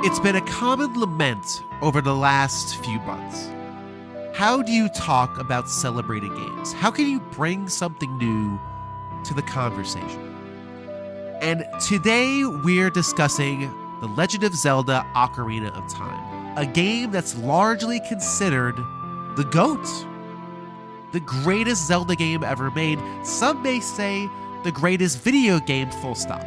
It's been a common lament over the last few months. How do you talk about celebrating games? How can you bring something new to the conversation? And today we're discussing The Legend of Zelda: Ocarina of Time, a game that's largely considered the GOAT. The greatest Zelda game ever made. Some may say the greatest video game, full stop.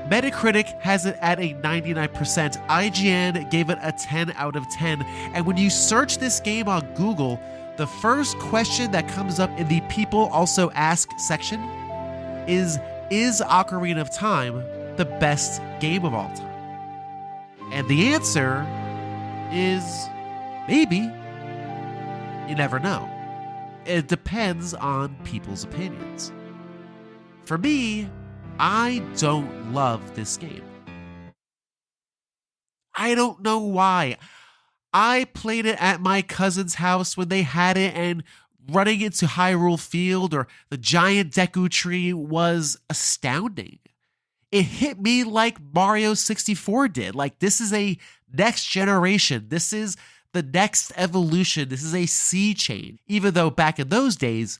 Metacritic has it at a 99%. IGN gave it a 10 out of 10. And when you search this game on Google, the first question that comes up in the People Also Ask section is Ocarina of Time the best game of all time? And the answer is maybe. You never know. It depends on people's opinions. For me, I don't love this game. I don't know why. I played it at my cousin's house when they had it, and running into Hyrule Field or the giant Deku Tree was astounding. It hit me like Mario 64 did. Like, this is a next generation. This is the next evolution. This is a sea change. Even though back in those days,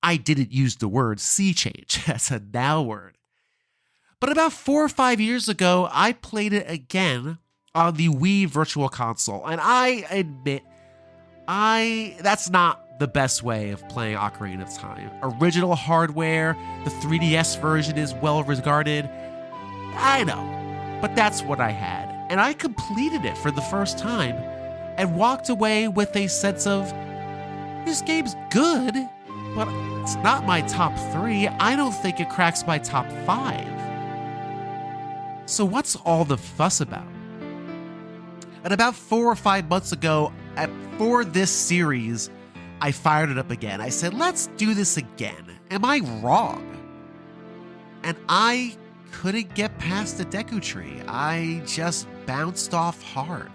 I didn't use the word sea change. That's a now word. But about 4 or 5 years ago, I played it again on the Wii Virtual Console. And I admit, that's not the best way of playing Ocarina of Time. Original hardware, the 3DS version is well regarded. I know, but that's what I had. And I completed it for the first time and walked away with a sense of, this game's good, but it's not my top 3. I don't think it cracks my top 5. So what's all the fuss about? And about 4 or 5 months ago, for this series, I fired it up again. I said, let's do this again. Am I wrong? And I couldn't get past the Deku Tree. I just bounced off hard.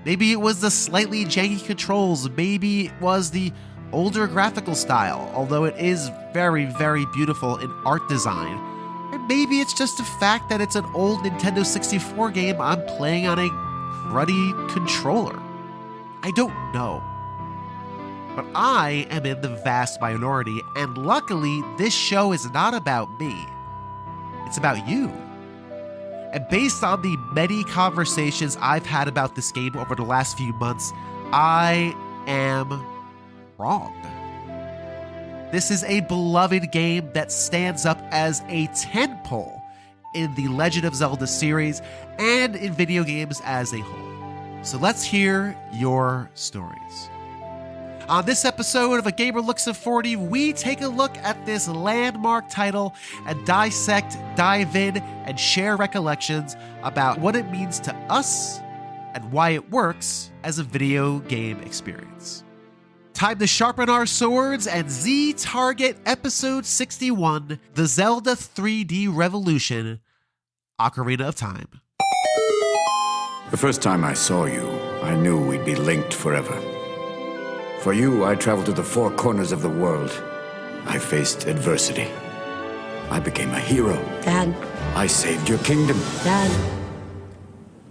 Maybe it was the slightly janky controls. Maybe it was the older graphical style, although it is very, very beautiful in art design. And maybe it's just the fact that it's an old Nintendo 64 game I'm playing on a cruddy controller. I don't know. But I am in the vast minority, and luckily this show is not about me. It's about you. And based on the many conversations I've had about this game over the last few months, I am wrong. This is a beloved game that stands up as a tentpole in the Legend of Zelda series and in video games as a whole. So let's hear your stories. On this episode of A Gamer Looks at 40, we take a look at this landmark title and dissect, dive in, and share recollections about what it means to us and why it works as a video game experience. Time to sharpen our swords and Z-Target Episode 61, The Zelda 3D Revolution, Ocarina of Time. The first time I saw you, I knew we'd be linked forever. For you, I traveled to the 4 corners of the world. I faced adversity. I became a hero. Dad. I saved your kingdom. Dad.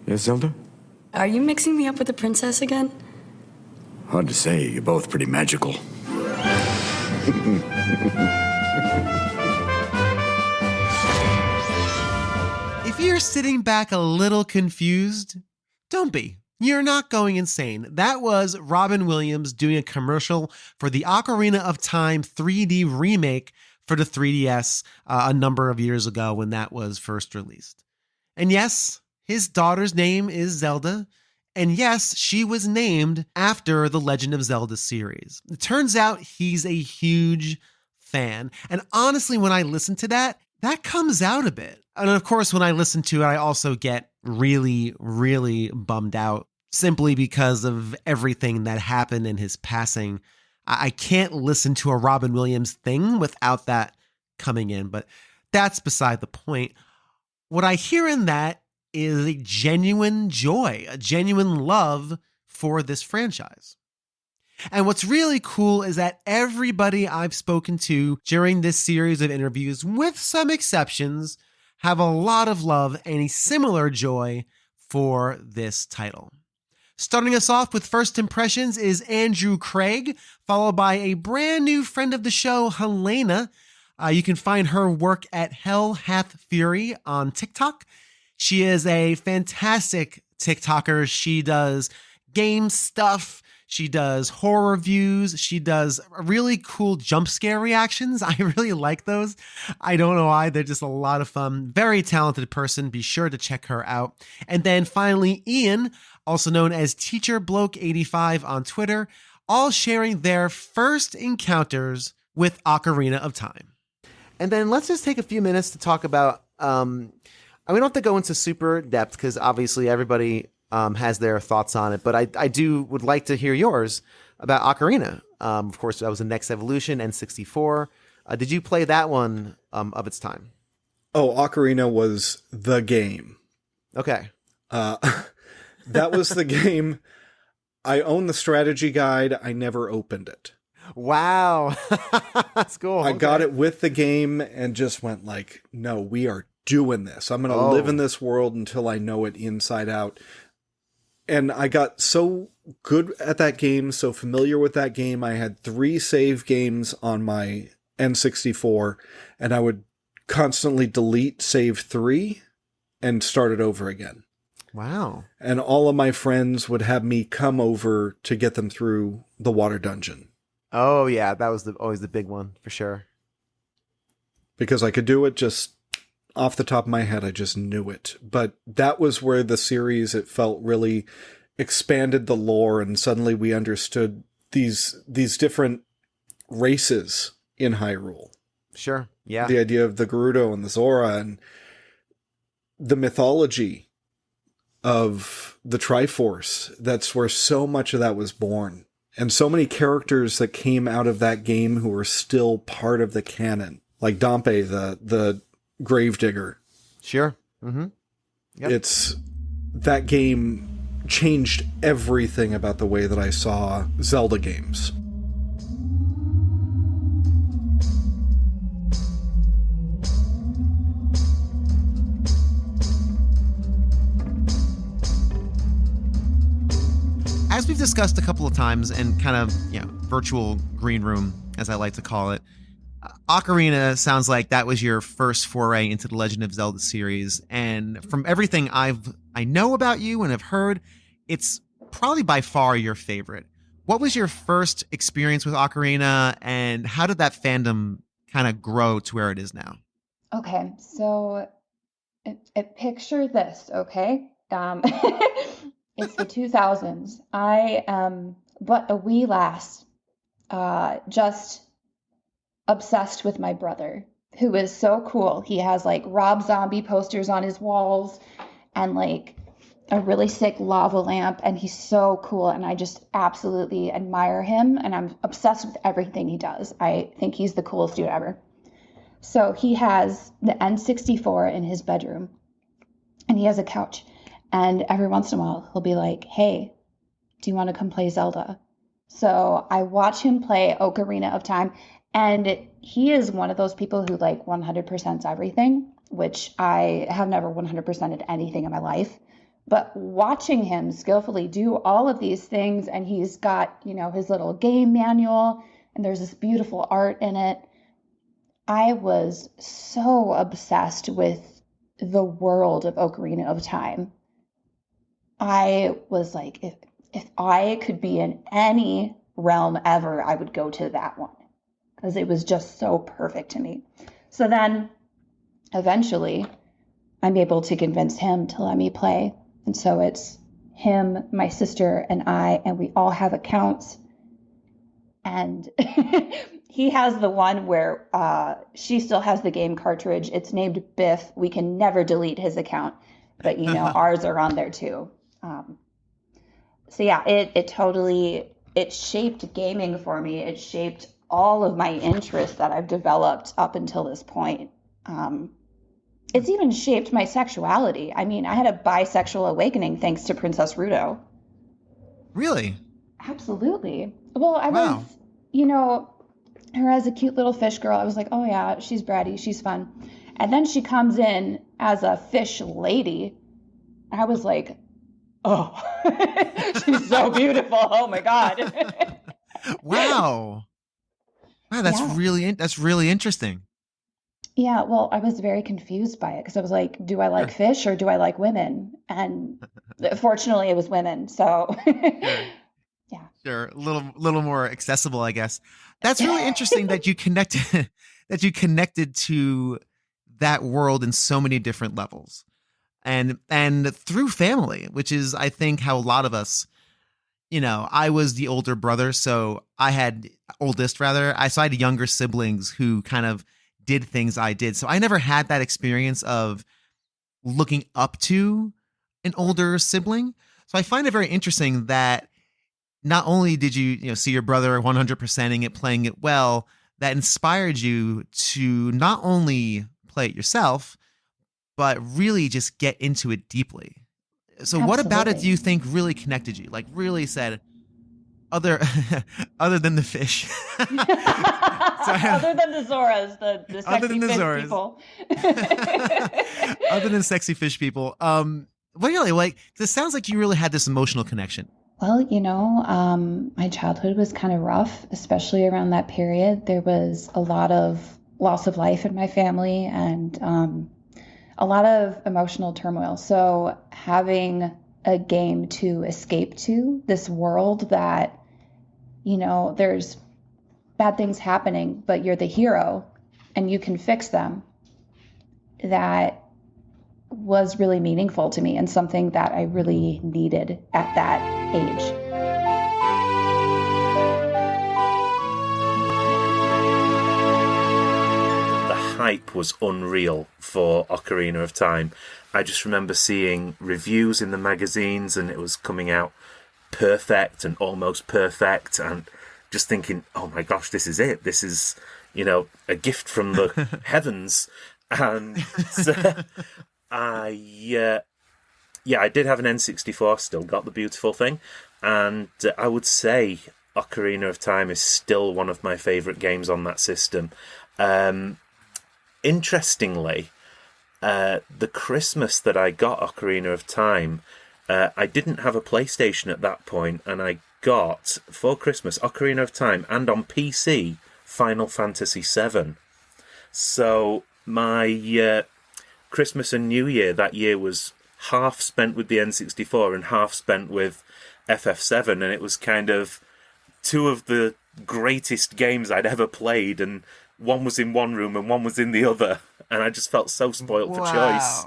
Yes, Zelda? Are you mixing me up with the princess again? Hard to say. You're both pretty magical. If you're sitting back a little confused, don't be. You're not going insane. That was Robin Williams doing a commercial for the Ocarina of Time 3D remake for the 3DS a number of years ago when that was first released. And yes, his daughter's name is Zelda. And yes, she was named after the Legend of Zelda series. It turns out he's a huge fan. And honestly, when I listen to that, that comes out a bit. And of course, when I listen to it, I also get really, really bummed out simply because of everything that happened in his passing. I can't listen to a Robin Williams thing without that coming in, but that's beside the point. What I hear in that is a genuine joy, a genuine love for this franchise. And what's really cool is that everybody I've spoken to during this series of interviews, with some exceptions, have a lot of love and a similar joy for this title. Starting us off with first impressions is Andrew Craig, followed by a brand new friend of the show, Helena. You can find her work at Hell Hath Fury on TikTok. She is a fantastic TikToker. She does game stuff. She does horror reviews. She does really cool jump scare reactions. I really like those. I don't know why. They're just a lot of fun. Very talented person. Be sure to check her out. And then finally, Ian, also known as Teacher Bloke 85 on Twitter, all sharing their first encounters with Ocarina of Time. And then let's just take a few minutes to talk about, we don't have to go into super depth because obviously everybody has their thoughts on it, but I would like to hear yours about Ocarina. Of course, that was the next Evolution, N64. Did you play that one of its time? Oh, Ocarina was the game. Okay. That was the game. I own the strategy guide. I never opened it. Wow. That's cool. I got it with the game and just went like, no, we are doing this. I'm going to live in this world until I know it inside out. And I got so good at that game, so familiar with that game. I had 3 save games on my N64, and I would constantly delete save 3 and start it over again. Wow. And all of my friends would have me come over to get them through the water dungeon. Oh, yeah. That was always the big one, for sure. Because I could do it just off the top of my head. I just knew it. But that was where the series, it felt really expanded the lore, and suddenly we understood these different races in Hyrule. Sure, yeah. The idea of the Gerudo and the Zora and the mythology of the Triforce. That's where so much of that was born. And so many characters that came out of that game who are still part of the canon. Like Dompe, the Gravedigger. Sure. Mm-hmm. Yep. It's that game changed everything about the way that I saw Zelda games. As we've discussed a couple of times and kind of, virtual green room, as I like to call it, Ocarina sounds like that was your first foray into the Legend of Zelda series. And from everything I know about you and have heard, it's probably by far your favorite. What was your first experience with Ocarina, and how did that fandom kind of grow to where it is now? Okay, so picture this, okay? It's the 2000s. I am but a wee lass, just obsessed with my brother, who is so cool. He has like Rob Zombie posters on his walls and like a really sick lava lamp, and he's so cool, and I just absolutely admire him, and I'm obsessed with everything he does. I think he's the coolest dude ever. So he has the N64 in his bedroom, and he has a couch. And every once in a while, he'll be like, hey, do you want to come play Zelda? So I watch him play Ocarina of Time. And he is one of those people who like 100%s everything, which I have never 100%ed anything in my life. But watching him skillfully do all of these things, and he's got, his little game manual, and there's this beautiful art in it. I was so obsessed with the world of Ocarina of Time. I was like, if I could be in any realm ever, I would go to that one, because it was just so perfect to me. So then eventually I'm able to convince him to let me play. And so it's him, my sister, and I, and we all have accounts. And he has the one where she still has the game cartridge. It's named Biff. We can never delete his account, but ours are on there too. So yeah, it shaped gaming for me. It shaped all of my interests that I've developed up until this point. It's even shaped my sexuality. I mean, I had a bisexual awakening thanks to Princess Ruto. Really? Absolutely. Well, I was, her as a cute little fish girl. I was like, oh yeah, she's bratty, she's fun. And then she comes in as a fish lady, I was like, oh, she's so beautiful. Oh my God. Wow. Wow, that's Yeah. really interesting. Yeah, well, I was very confused by it because I was like, do I like Sure. fish or do I like women? And fortunately, it was women. So, Sure. yeah. Sure. A little more accessible, I guess. That's really interesting that you connected that you connected to that world in so many different levels. And through family, which is I think how a lot of us, I was the older brother, so I had oldest rather. So I had younger siblings who kind of did things I did. So I never had that experience of looking up to an older sibling. So I find it very interesting that not only did you see your brother 100%ing it, playing it well, that inspired you to not only play it yourself, but really just get into it deeply. So what about it do you think really connected you? Like really said, other other than the fish. Other than the Zoras, the Other sexy than the fish Zoras. people. Other than sexy fish people. But really, like, 'cause it sounds like you really had this emotional connection. Well, my childhood was kind of rough, especially around that period. There was a lot of loss of life in my family and a lot of emotional turmoil. So having a game to escape to, this world that, there's bad things happening, but you're the hero and you can fix them, that was really meaningful to me and something that I really needed at that age. The hype was unreal for Ocarina of Time. I just remember seeing reviews in the magazines and it was coming out perfect and almost perfect and just thinking, oh my gosh, this is it. This is, a gift from the heavens. And so I did have an N64, still got the beautiful thing. And I would say Ocarina of Time is still one of my favourite games on that system. Interestingly, the Christmas that I got Ocarina of Time, I didn't have a PlayStation at that point, and I got, for Christmas, Ocarina of Time, and on PC, Final Fantasy VII. So my Christmas and New Year that year was half spent with the N64 and half spent with FF7, and it was kind of two of the greatest games I'd ever played, and one was in one room and one was in the other, and I just felt so spoiled for choice.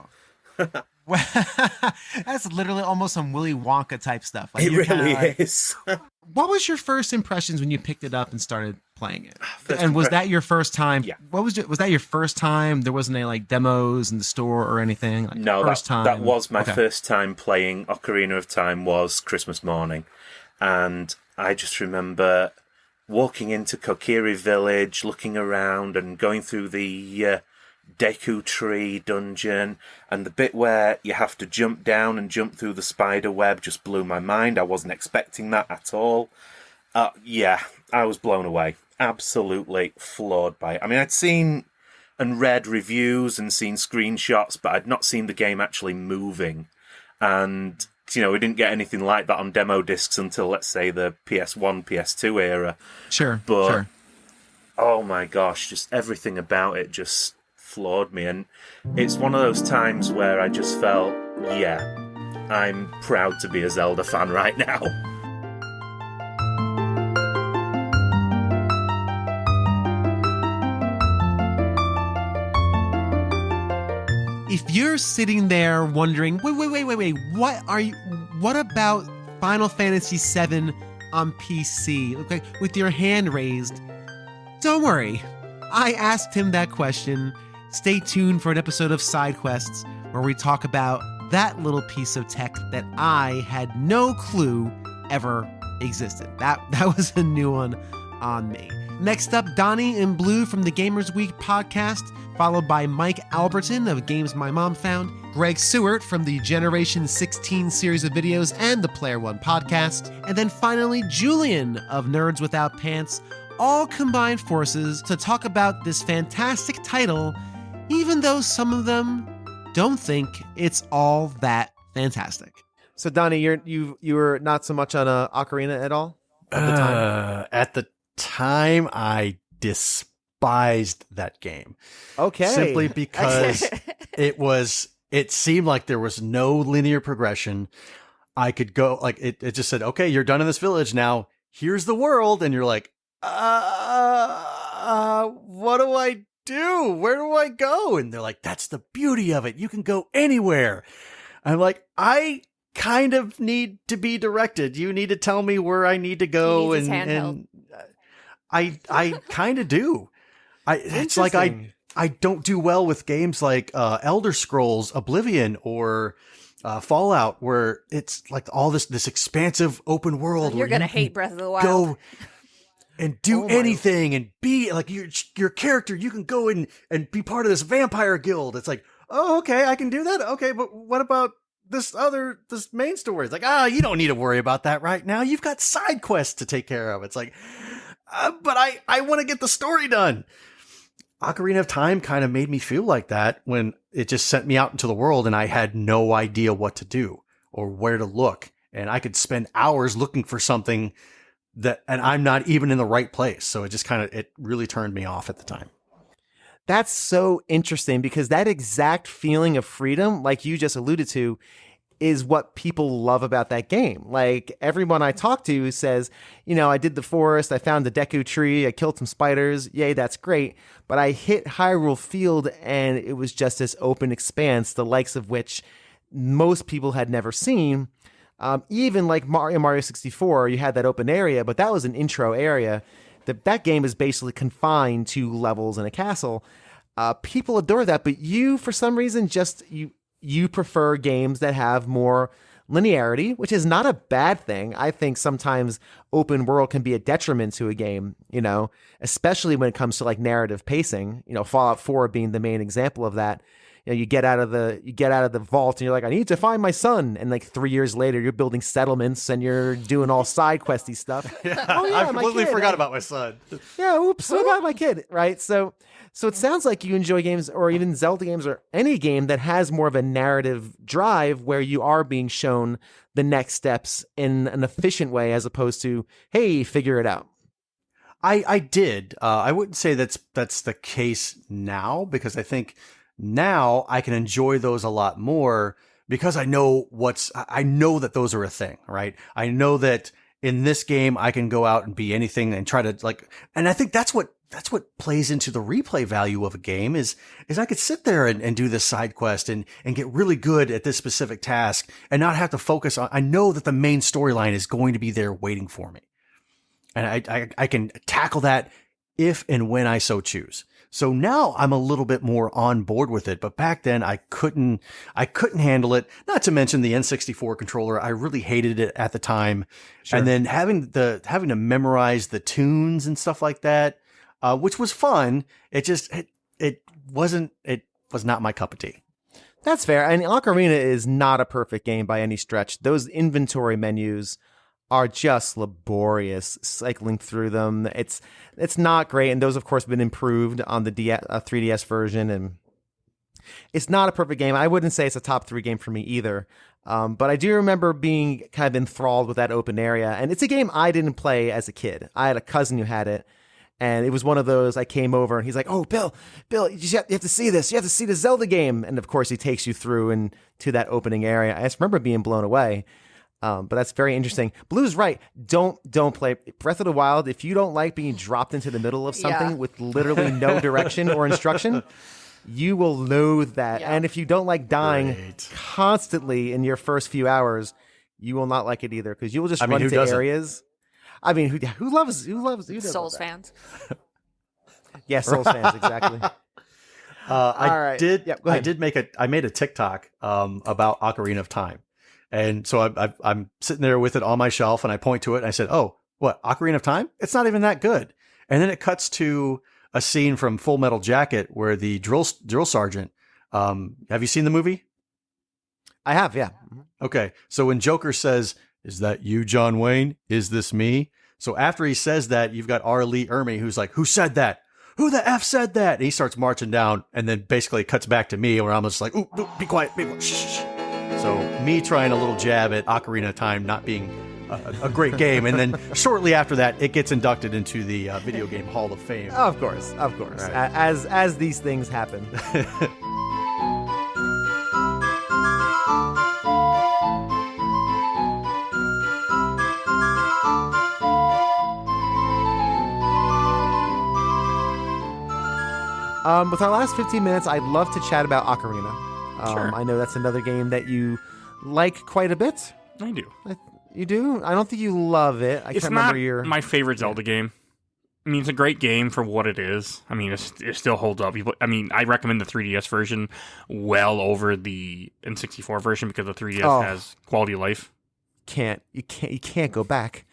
That's literally almost some Willy Wonka type stuff. Like, It really is. What was your first impressions when you picked it up and started playing it? First And was impression- that your first time? Yeah. Was that your first time? There wasn't any like demos in the store or anything? Like, No, first time. that was my Okay. first time playing Ocarina of Time was Christmas morning. And I just remember walking into Kokiri Village, looking around and going through the Deku Tree dungeon, and the bit where you have to jump down and jump through the spider web just blew my mind. I wasn't expecting that at all. I was blown away. Absolutely floored by it. I mean, I'd seen and read reviews and seen screenshots, but I'd not seen the game actually moving. And, we didn't get anything like that on demo discs until, let's say, the PS1, PS2 era. Sure. But, sure. oh my gosh, just everything about it just floored me. And it's one of those times where I just felt, yeah, I'm proud to be a Zelda fan right now. If you're sitting there wondering, wait, what about Final Fantasy VII on PC? Okay, with your hand raised, don't worry. I asked him that question. Stay tuned for an episode of Side Quests where we talk about that little piece of tech that I had no clue ever existed. That was a new one on me. Next up, Donnie and Blue from the Gamers Week podcast, followed by Mike Albertin of Games My Mom Found, Greg Sewart from the Generation 16 series of videos and the Player One podcast, and then finally Julian of Nerds Without Pants, all combined forces to talk about this fantastic title, even though some of them don't think it's all that Fantastic. So Donnie, you were not so much on Ocarina at all at the time. At the time, I despised that game. Okay, Simply because it seemed like there was no linear progression. I could go like it just said, okay, you're done in this village now. Here's the world, and you're like, what do I do? Where do I go? And they're like, that's the beauty of it. You can go anywhere. I'm like, I kind of need to be directed. You need to tell me where I need to go, and I kind of do. It's like I don't do well with games like Elder Scrolls Oblivion or Fallout, where it's like all this expansive open world. You're gonna hate Breath of the Wild. Go and do anything and be like your character. You can go and be part of this vampire guild. It's like, oh, okay, I can do that. Okay, but what about this main story? It's like, you don't need to worry about that right now. You've got side quests to take care of. It's like, but I want to get the story done. Ocarina of Time kind of made me feel like that when it just sent me out into the world and I had no idea what to do or where to look. And I could spend hours looking for something and I'm not even in the right place. So it really turned me off at the time. That's so interesting because that exact feeling of freedom, like you just alluded to, is what people love about that game. Like everyone I talk to says, I did the forest, I found the Deku tree, I killed some spiders. Yay, that's great. But I hit Hyrule Field and it was just this open expanse, the likes of which most people had never seen. Even like Mario 64, you had that open area, but that was an intro area. That game is basically confined to levels in a castle. People adore that, but you, for some reason, you prefer games that have more linearity, which is not a bad thing. I think sometimes open world can be a detriment to a game, especially when it comes to like narrative pacing. Fallout 4 being the main example of that. You get out of the vault and you're like, I need to find my son. And like 3 years later, you're building settlements and you're doing all side questy stuff. I completely forgot about my son. Yeah, oops, what about my kid? Right. So it sounds like you enjoy games or even Zelda games or any game that has more of a narrative drive where you are being shown the next steps in an efficient way as opposed to, hey, figure it out. I did. I wouldn't say that's the case now because I think now I can enjoy those a lot more because I know that those are a thing, right? I know that in this game I can go out and be anything and try to and I think that's what plays into the replay value of a game is I could sit there and do this side quest and get really good at this specific task and not have to focus on, I know that the main storyline is going to be there waiting for me. And I can tackle that if and when I so choose. So now I'm a little bit more on board with it, but back then I couldn't handle it. Not to mention the N64 controller. I really hated it at the time. Sure. And then having to memorize the tunes and stuff like that, which was fun. It was not my cup of tea. That's fair. And Ocarina is not a perfect game by any stretch. Those inventory menus are just laborious cycling through them. It's not great. And those, of course, have been improved on the 3DS version. And it's not a perfect game. I wouldn't say it's a top 3 game for me either. But I do remember being kind of enthralled with that open area. And it's a game I didn't play as a kid. I had a cousin who had it. And it was one of those, I came over and he's like, oh, Bill, you have to see this. You have to see the Zelda game. And of course, he takes you through and to that opening area. I just remember being blown away. But that's very interesting. Blue's right. Don't play Breath of the Wild. If you don't like being dropped into the middle of something with literally no direction or instruction, you will loathe that. Yeah. And if you don't like dying constantly in your first few hours, you will not like it either because you will just run into areas. I mean, who loves Souls fans? Yeah, Souls fans, exactly. I made a TikTok about Ocarina of Time. And so I'm sitting there with it on my shelf and I point to it and I said, oh, what, Ocarina of Time? It's not even that good. And then it cuts to a scene from Full Metal Jacket where the drill sergeant, have you seen the movie? I have, yeah. Okay. So when Joker says, is that you, John Wayne? Is this me? So after he says that, you've got R. Lee Ermey who's like, who said that? Who the F said that? And he starts marching down and then basically cuts back to me where I'm just like, ooh, be quiet, shh. So me trying a little jab at Ocarina of Time not being a great game, and then shortly after that, it gets inducted into the Video Game Hall of Fame. Of course, Right. as these things happen. With our last 15 minutes, I'd love to chat about Ocarina. Sure. I know that's another game that you like quite a bit. I do. You do? I don't think you love it. I It's can't not remember your... my favorite Zelda game. I mean, it's a great game for what it is. I mean, it still holds up. I recommend the 3DS version well over the N64 version because the 3DS has quality of life. You can't go back.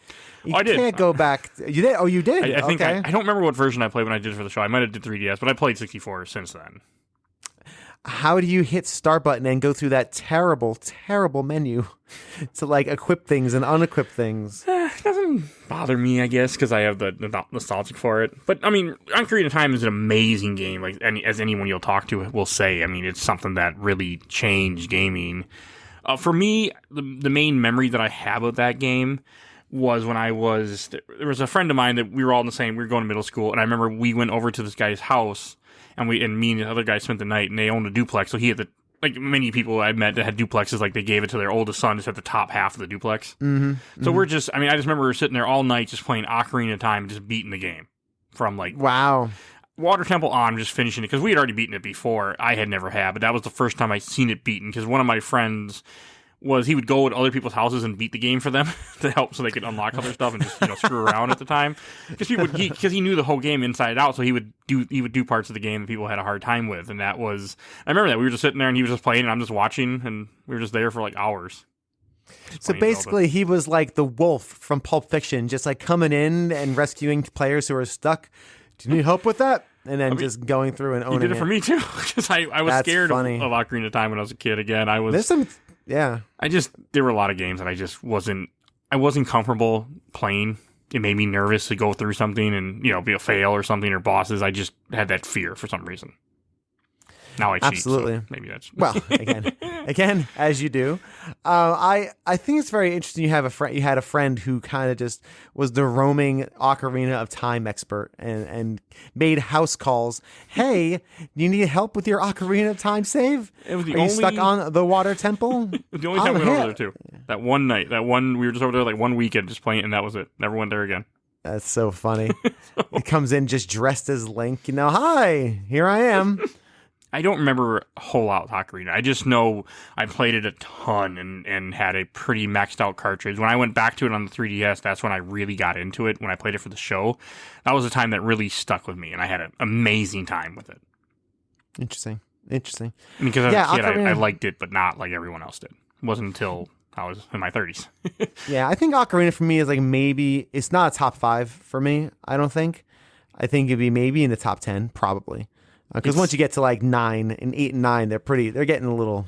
I did. Can't go back. You did? Oh, you did? I think okay. I don't remember what version I played when I did it for the show. I might have did 3DS, but I played 64 since then. How do you hit start button and go through that terrible, terrible menu to like equip things and unequip things? It doesn't bother me, I guess, because I have the nostalgic for it. But I mean, Ocarina of Time is an amazing game. Like as anyone you'll talk to will say, I mean, it's something that really changed gaming. For me, the main memory that I have of that game was when there was a friend of mine that we were all in we were going to middle school, and I remember we went over to this guy's house, and me and the other guy spent the night, and they owned a duplex, so he had like many people I met that had duplexes, like they gave it to their oldest son just at the top half of the duplex. Mm-hmm. So I just remember we were sitting there all night just playing Ocarina of Time, just beating the game from like wow. Water Temple on, just finishing it, because we had already beaten it before. I had never had, but that was the first time I seen it beaten, because one of my friends he would go to other people's houses and beat the game for them to help so they could unlock other stuff and just screw around at the time. Because he knew the whole game inside out, so he would do parts of the game that people had a hard time with, and I remember that we were just sitting there and he was just playing and I'm just watching, and we were just there for like hours. So basically, he was like the wolf from Pulp Fiction, just like coming in and rescuing players who are stuck. Do you need help with that? And then just going through and owning it. He did it for me too, because I was scared of Ocarina of Time when I was a kid. Again, there were a lot of games that I just wasn't comfortable playing. It made me nervous to go through something and be a fail or something, or bosses. I just had that fear for some reason. Now I cheat. Absolutely. So maybe that's well. Again, as you do. I think it's very interesting. You had a friend who kind of just was the roaming Ocarina of Time expert and made house calls. Hey, do you need help with your Ocarina of Time save? It was you stuck on the Water Temple? It was the only time we went over there too. That one night, we were just over there like one weekend just playing, and that was it. Never went there again. That's so funny. He comes in just dressed as Link. Hi, here I am. I don't remember a whole lot with Ocarina. I just know I played it a ton and had a pretty maxed out cartridge. When I went back to it on the 3DS, that's when I really got into it, when I played it for the show. That was a time that really stuck with me, and I had an amazing time with it. Interesting. Because as a kid, I liked it, but not like everyone else did. It wasn't until I was in my 30s. Yeah, I think Ocarina for me is like maybe, it's not a top 5 for me, I don't think. I think it'd be maybe in the top 10, probably. Because once you get to like 8 and 9, they're getting a little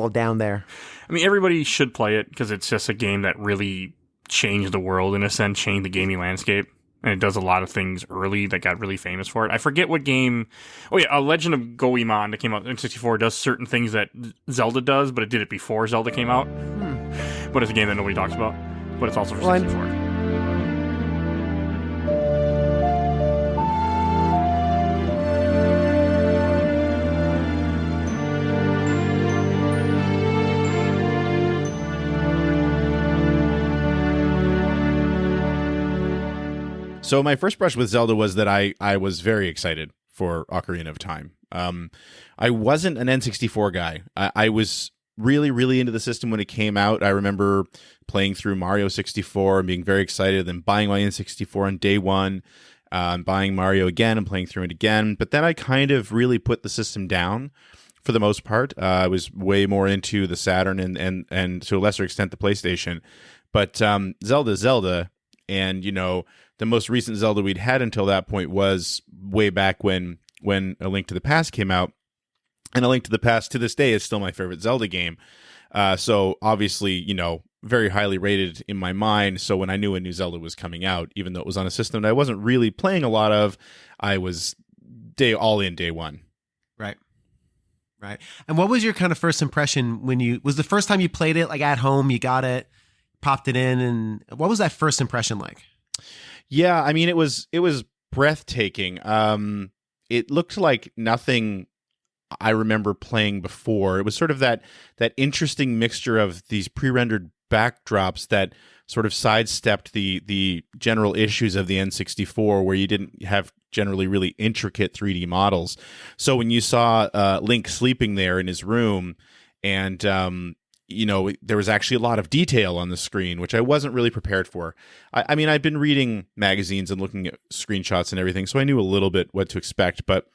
down there. I mean, everybody should play it because it's just a game that really changed the world, in a sense, changed the gaming landscape. And it does a lot of things early that got really famous for it. I forget what game. Oh yeah, Legend of Goemon that came out in 64 does certain things that Zelda does, but it did it before Zelda came out. But it's a game that nobody talks about. But it's also for 64. So my first brush with Zelda was that I was very excited for Ocarina of Time. I wasn't an N64 guy. I was really, really into the system when it came out. I remember playing through Mario 64 and being very excited, then buying my N64 on day one, buying Mario again and playing through it again. But then I kind of really put the system down for the most part. I was way more into the Saturn and to a lesser extent the PlayStation. But Zelda, and the most recent Zelda we'd had until that point was way back when A Link to the Past came out. And A Link to the Past to this day is still my favorite Zelda game. So obviously, very highly rated in my mind. So when I knew a new Zelda was coming out, even though it was on a system that I wasn't really playing a lot of, I was all in day one. Right. Right. And what was your kind of first impression was the first time you played it, like at home, you got it, popped it in, and what was that first impression like? Yeah, I mean, it was breathtaking. It looked like nothing I remember playing before. It was sort of that interesting mixture of these pre-rendered backdrops that sort of sidestepped the general issues of the N64, where you didn't have generally really intricate 3D models. So when you saw Link sleeping there in his room, and there was actually a lot of detail on the screen, which I wasn't really prepared for. I mean, I'd been reading magazines and looking at screenshots and everything, so I knew a little bit what to expect, but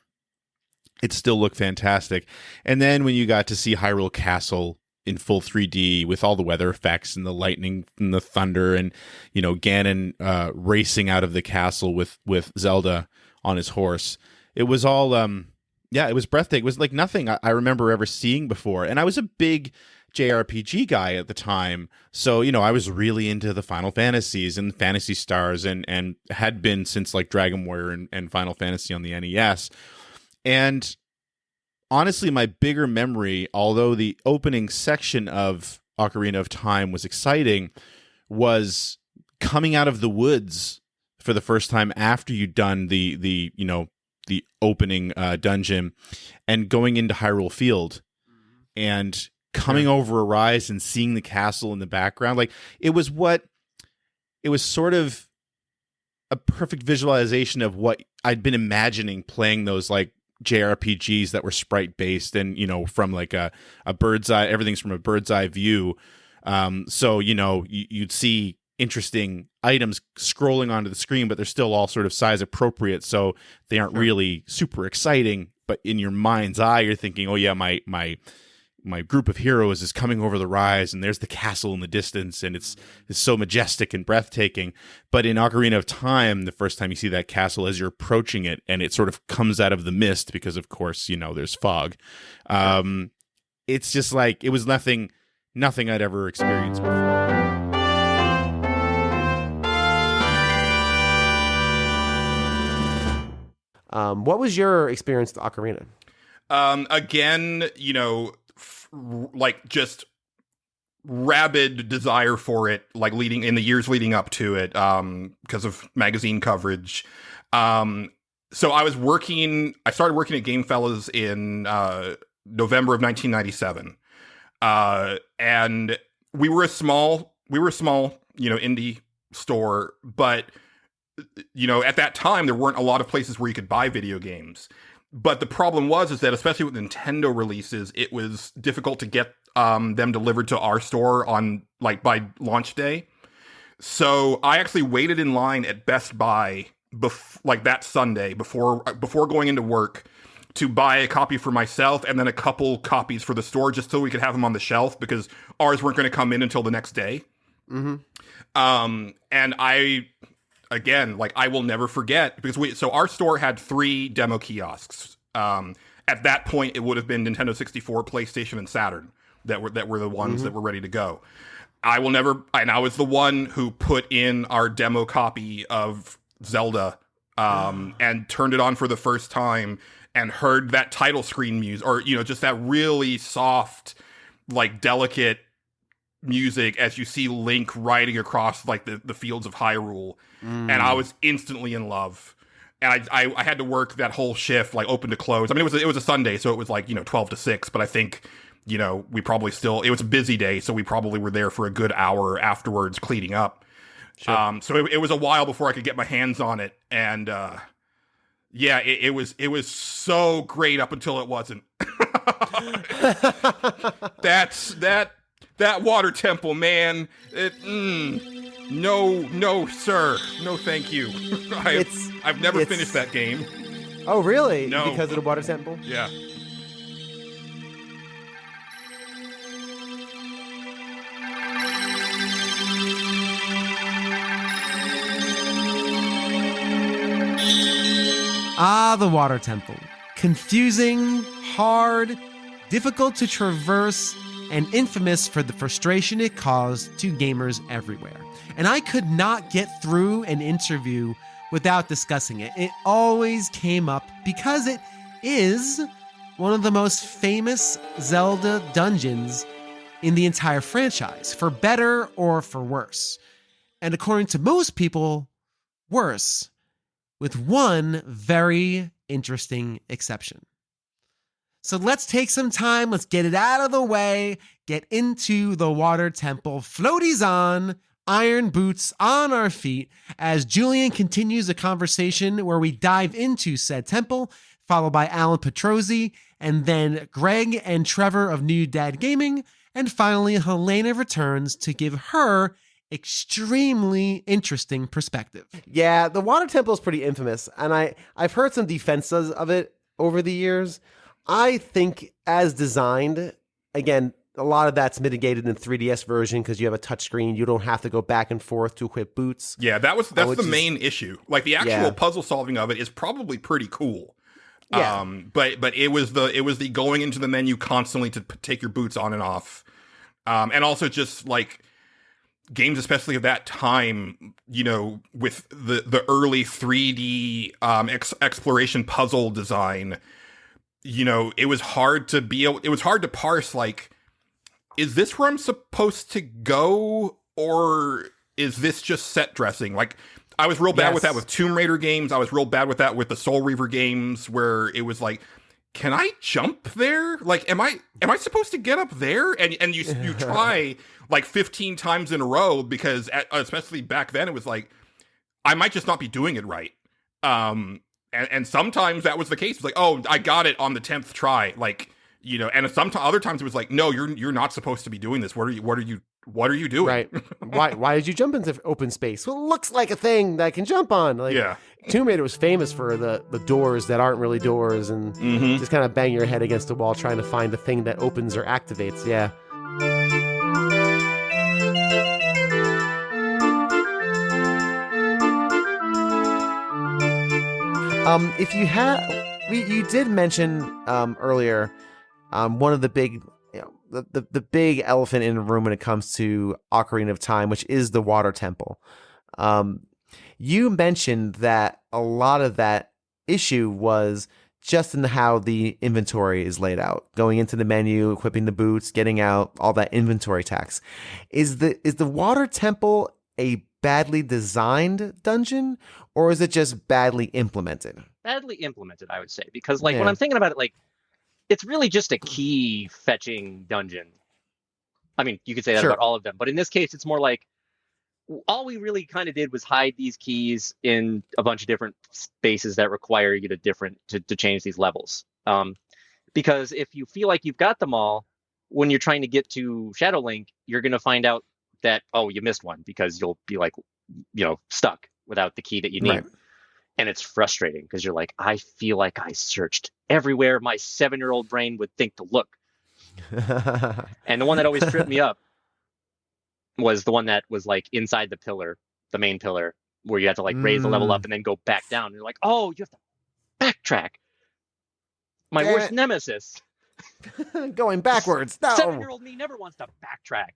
it still looked fantastic. And then when you got to see Hyrule Castle in full 3D with all the weather effects and the lightning and the thunder, and Ganon racing out of the castle with Zelda on his horse, it was all it was breathtaking. It was like nothing I remember ever seeing before. And I was a big JRPG guy at the time, so I was really into the Final Fantasies and Phantasy Stars, and had been since like Dragon Warrior and Final Fantasy on the NES. And honestly, my bigger memory, although the opening section of Ocarina of Time was exciting, was coming out of the woods for the first time after you'd done the opening dungeon, and going into Hyrule Field and coming over a rise and seeing the castle in the background. Like, it was sort of a perfect visualization of what I'd been imagining playing those like JRPGs that were sprite based, and from like a bird's eye, everything's from a bird's eye view. So you'd see interesting items scrolling onto the screen, but they're still all sort of size appropriate, so they aren't really super exciting. But in your mind's eye, you're thinking, oh yeah, my group of heroes is coming over the rise, and there's the castle in the distance, and it's so majestic and breathtaking. But in Ocarina of Time, the first time you see that castle, as you're approaching it, and it sort of comes out of the mist, because of course, there's fog. It's just like, it was nothing I'd ever experienced before. What was your experience with Ocarina? Again, like just rabid desire for it, like in the years leading up to it, because of magazine coverage. So I started working at Game Fellas in November of 1997. And we were a small, indie store, but at that time there weren't a lot of places where you could buy video games. But the problem is that especially with Nintendo releases, it was difficult to get them delivered to our store by launch day. So I actually waited in line at Best Buy that Sunday before going into work to buy a copy for myself, and then a couple copies for the store, just so we could have them on the shelf, because ours weren't going to come in until the next day. Mm-hmm. And I will never forget, because our store had 3 demo kiosks. At that point, it would have been Nintendo 64, PlayStation, and Saturn that were the ones that were ready to go. I was the one who put in our demo copy of Zelda, and turned it on for the first time, and heard that title screen music, or just that really soft, like delicate music as you see Link riding across like the fields of Hyrule. And I was instantly in love. And I had to work that whole shift, like open to close. I mean, it was a Sunday, so it was like 12 to 6, but I think we probably it was a busy day, so we probably were there for a good hour afterwards cleaning up. Sure. So it was a while before I could get my hands on it, and it was so great up until it wasn't. That water temple, man. No, sir. No, thank you. I've never finished that game. Oh, really? No. Because of the water temple? Yeah. Ah, the water temple. Confusing, hard, difficult to traverse, and infamous for the frustration it caused to gamers everywhere. And I could not get through an interview without discussing it. It always came up because it is one of the most famous Zelda dungeons in the entire franchise, for better or for worse. And according to most people, worse, with one very interesting exception. So let's take some time, let's get it out of the way, get into the water temple, floaties on, iron boots on our feet, as Julian continues a conversation where we dive into said temple, followed by Alan Petrozzi, and then Greg and Trevor of New Dad Gaming, and finally Helena returns to give her extremely interesting perspective. Yeah, the water temple is pretty infamous, and I've heard some defenses of it over the years. I think as designed, again, a lot of that's mitigated in the 3DS version because you have a touchscreen. You don't have to go back and forth to equip boots. Yeah, that's the main issue. Like the actual puzzle solving of it is probably pretty cool. Yeah. But it was the going into the menu constantly to take your boots on and off. And also just like games, especially of that time, you know, with the early 3D exploration puzzle design, you know, it was hard to parse, like, is this where I'm supposed to go, or is this just set dressing? Like, I was real bad with that with Tomb Raider games. I was real bad with that with the Soul Reaver games, where it was like, can I jump there? Like, am I supposed to get up there? And you try like 15 times in a row, because especially back then it was like, I might just not be doing it right. And sometimes that was the case. It's like, oh, I got it on the 10th try. Like, you know, and other times it was like, no, you're not supposed to be doing this. What are you doing? Right. Why did you jump into open space? Well, it looks like a thing that I can jump on. Like, yeah. Tomb Raider was famous for the doors that aren't really doors, and just kind of bang your head against the wall trying to find the thing that opens or activates. Yeah. If you have, you did mention earlier one of the big, the big elephant in the room when it comes to Ocarina of Time, which is the water temple. You mentioned that a lot of that issue was just in how the inventory is laid out, going into the menu, equipping the boots, getting out, all that inventory tax. Is the water temple a badly designed dungeon, or is it just badly implemented? Badly implemented, I would say, because when I'm thinking about it, like, it's really just a key fetching dungeon. I mean, you could say that about all of them, but in this case, it's more like all we really kind of did was hide these keys in a bunch of different spaces that require you to change these levels. Because if you feel like you've got them all, when you're trying to get to Shadow Link, you're going to find out that, oh, you missed one, because you'll be like, stuck without the key that you need. Right. And it's frustrating because you're like, I feel like I searched everywhere my 7-year-old brain would think to look. And the one that always tripped me up was the one that was like inside the pillar, the main pillar, where you have to like raise the level up and then go back down. And you're like, oh, you have to backtrack. My worst nemesis. Going backwards. No. 7-year-old me never wants to backtrack.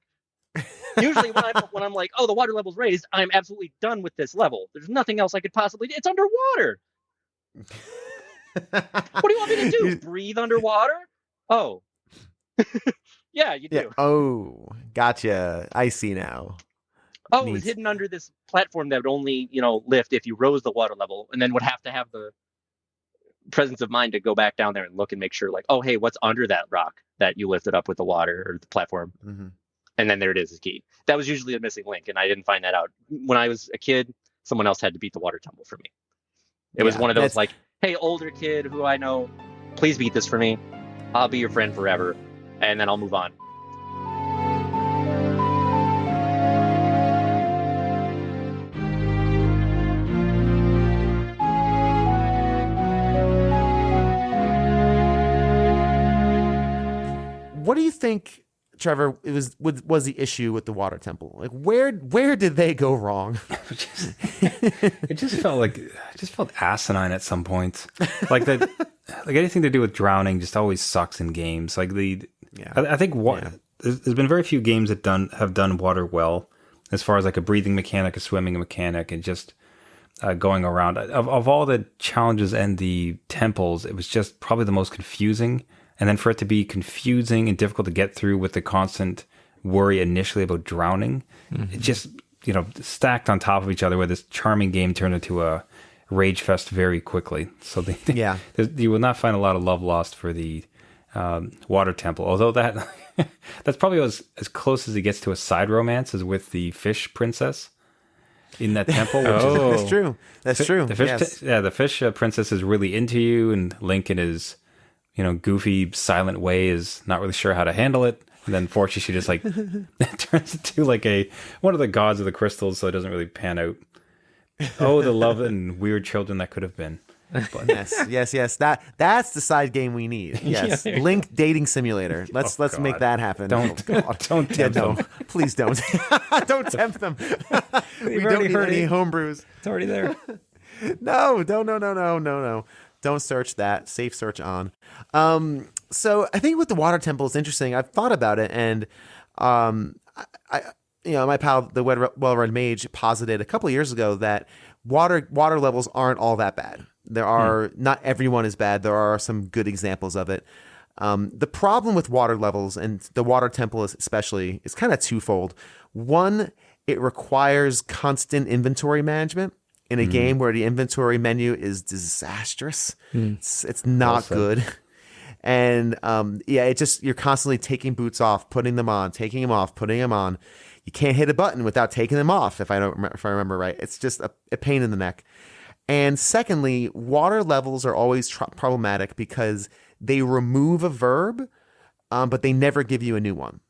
Usually when I'm like, oh, the water level's raised, I'm absolutely done with this level. There's nothing else I could possibly do. It's underwater. What do you want me to do? Breathe underwater? Oh. Yeah, you do. Yeah. Oh, gotcha. I see now. Oh, it was hidden under this platform that would only, lift if you rose the water level, and then would have to have the presence of mind to go back down there and look and make sure, like, oh, hey, what's under that rock that you lifted up with the water or the platform? Mm-hmm. And then there it is, the key. That was usually a missing link, and I didn't find that out. When I was a kid, someone else had to beat the water temple for me. It was one of those like, hey, older kid who I know, please beat this for me. I'll be your friend forever, and then I'll move on. What do you think, Trevor, was the issue with the water temple? Like, where did they go wrong? It just felt asinine at some point. Like that, like anything to do with drowning just always sucks in games. Like I think there's been very few games that have done water well, as far as like a breathing mechanic, a swimming mechanic, and just going around. Of all the challenges and the temples, it was just probably the most confusing and then for it to be confusing and difficult to get through with the constant worry initially about drowning, it just, stacked on top of each other, where this charming game turned into a rage fest very quickly. So you will not find a lot of love lost for the water temple, although that's probably as close as it gets to a side romance as with the fish princess in that temple. Which That's true. That's true. The fish, yes. the fish princess is really into you, and Link in his, goofy, silent way is not really sure how to handle it. And then fortunately, she just turns into one of the gods of the crystals, so it doesn't really pan out. Oh, the love and weird children that could have been. But. Yes. That's the side game we need. Yes, Link dating simulator. Let's make that happen. Don't tempt them. Please don't. Don't tempt them. We don't need any homebrews. It's already there. No. Don't search that. Safe search on. So I think with the water temple is interesting. I've thought about it, and my pal, the well-read mage, posited a couple of years ago that water levels aren't all that bad. There are not everyone is bad. There are some good examples of it. The problem with water levels, and the water temple especially, is kind of twofold. One, it requires constant inventory management in a game where the inventory menu is disastrous. It's not good. And you're constantly taking boots off, putting them on, taking them off, putting them on. You can't hit a button without taking them off. If I remember right, it's just a pain in the neck. And secondly, water levels are always problematic because they remove a verb, but they never give you a new one.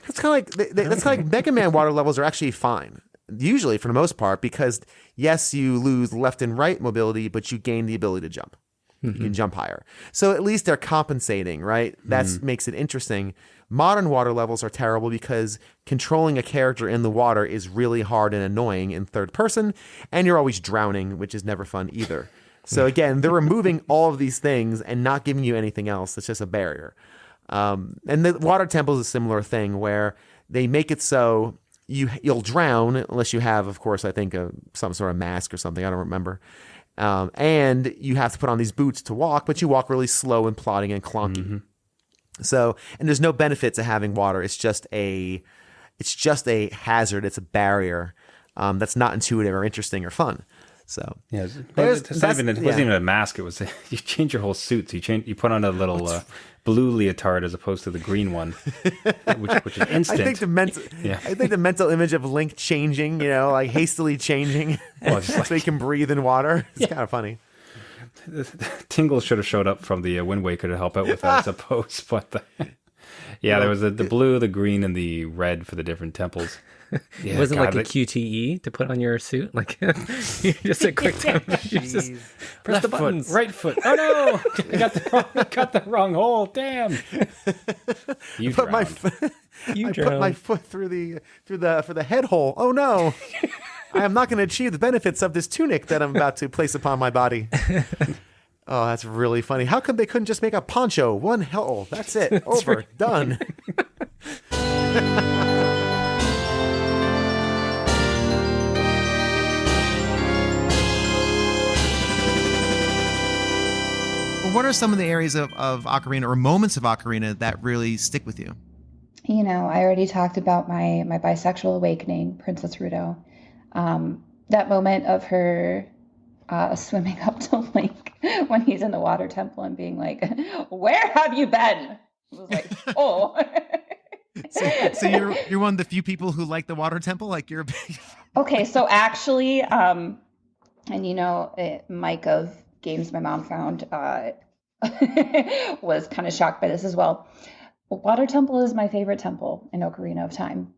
It's kind of like Mega Man water levels are actually fine, usually for the most part, because yes, you lose left and right mobility, but you gain the ability to jump. You can jump higher. So at least they're compensating, right? That makes it interesting. Modern water levels are terrible because controlling a character in the water is really hard and annoying in third person, and you're always drowning, which is never fun either. So again, they're removing all of these things and not giving you anything else. It's just a barrier. And the water temple is a similar thing where they make it so you'll drown unless you have, of course, I think some sort of mask or something. I don't remember. And you have to put on these boots to walk, but you walk really slow and plodding and clunky. So, and there's no benefit to having water. It's just a hazard. It's a barrier that's not intuitive or interesting or fun. So yeah, it wasn't even a mask. It was you change your whole suit. So you put on a little blue leotard as opposed to the green one, which is instant. I think the mental image of Link changing, hastily changing, so he can breathe in water. It's kind of funny. Tingle should have showed up from the Wind Waker to help out with that, I suppose. But there was the blue, the green, and the red for the different temples. Yeah, it wasn't a QTE to put on your suit, just a quick time. Just press the buttons. Right foot. Oh no! I got the wrong hole. Damn! I put my foot through the head hole. Oh no! I am not going to achieve the benefits of this tunic that I'm about to place upon my body. Oh, that's really funny. How come they couldn't just make a poncho? One hole. That's it. That's over. Right. Done. What are some of the areas of Ocarina or moments of Ocarina that really stick with you? I already talked about my bisexual awakening, Princess Ruto. That moment of her swimming up to Link when he's in the water temple and being like, "Where have you been?" I was like, "Oh." So you're one of the few people who like the water temple. Like you're. Okay, so actually, Mike of Games My Mom Found was kind of shocked by this as well. Water temple is my favorite temple in Ocarina of Time.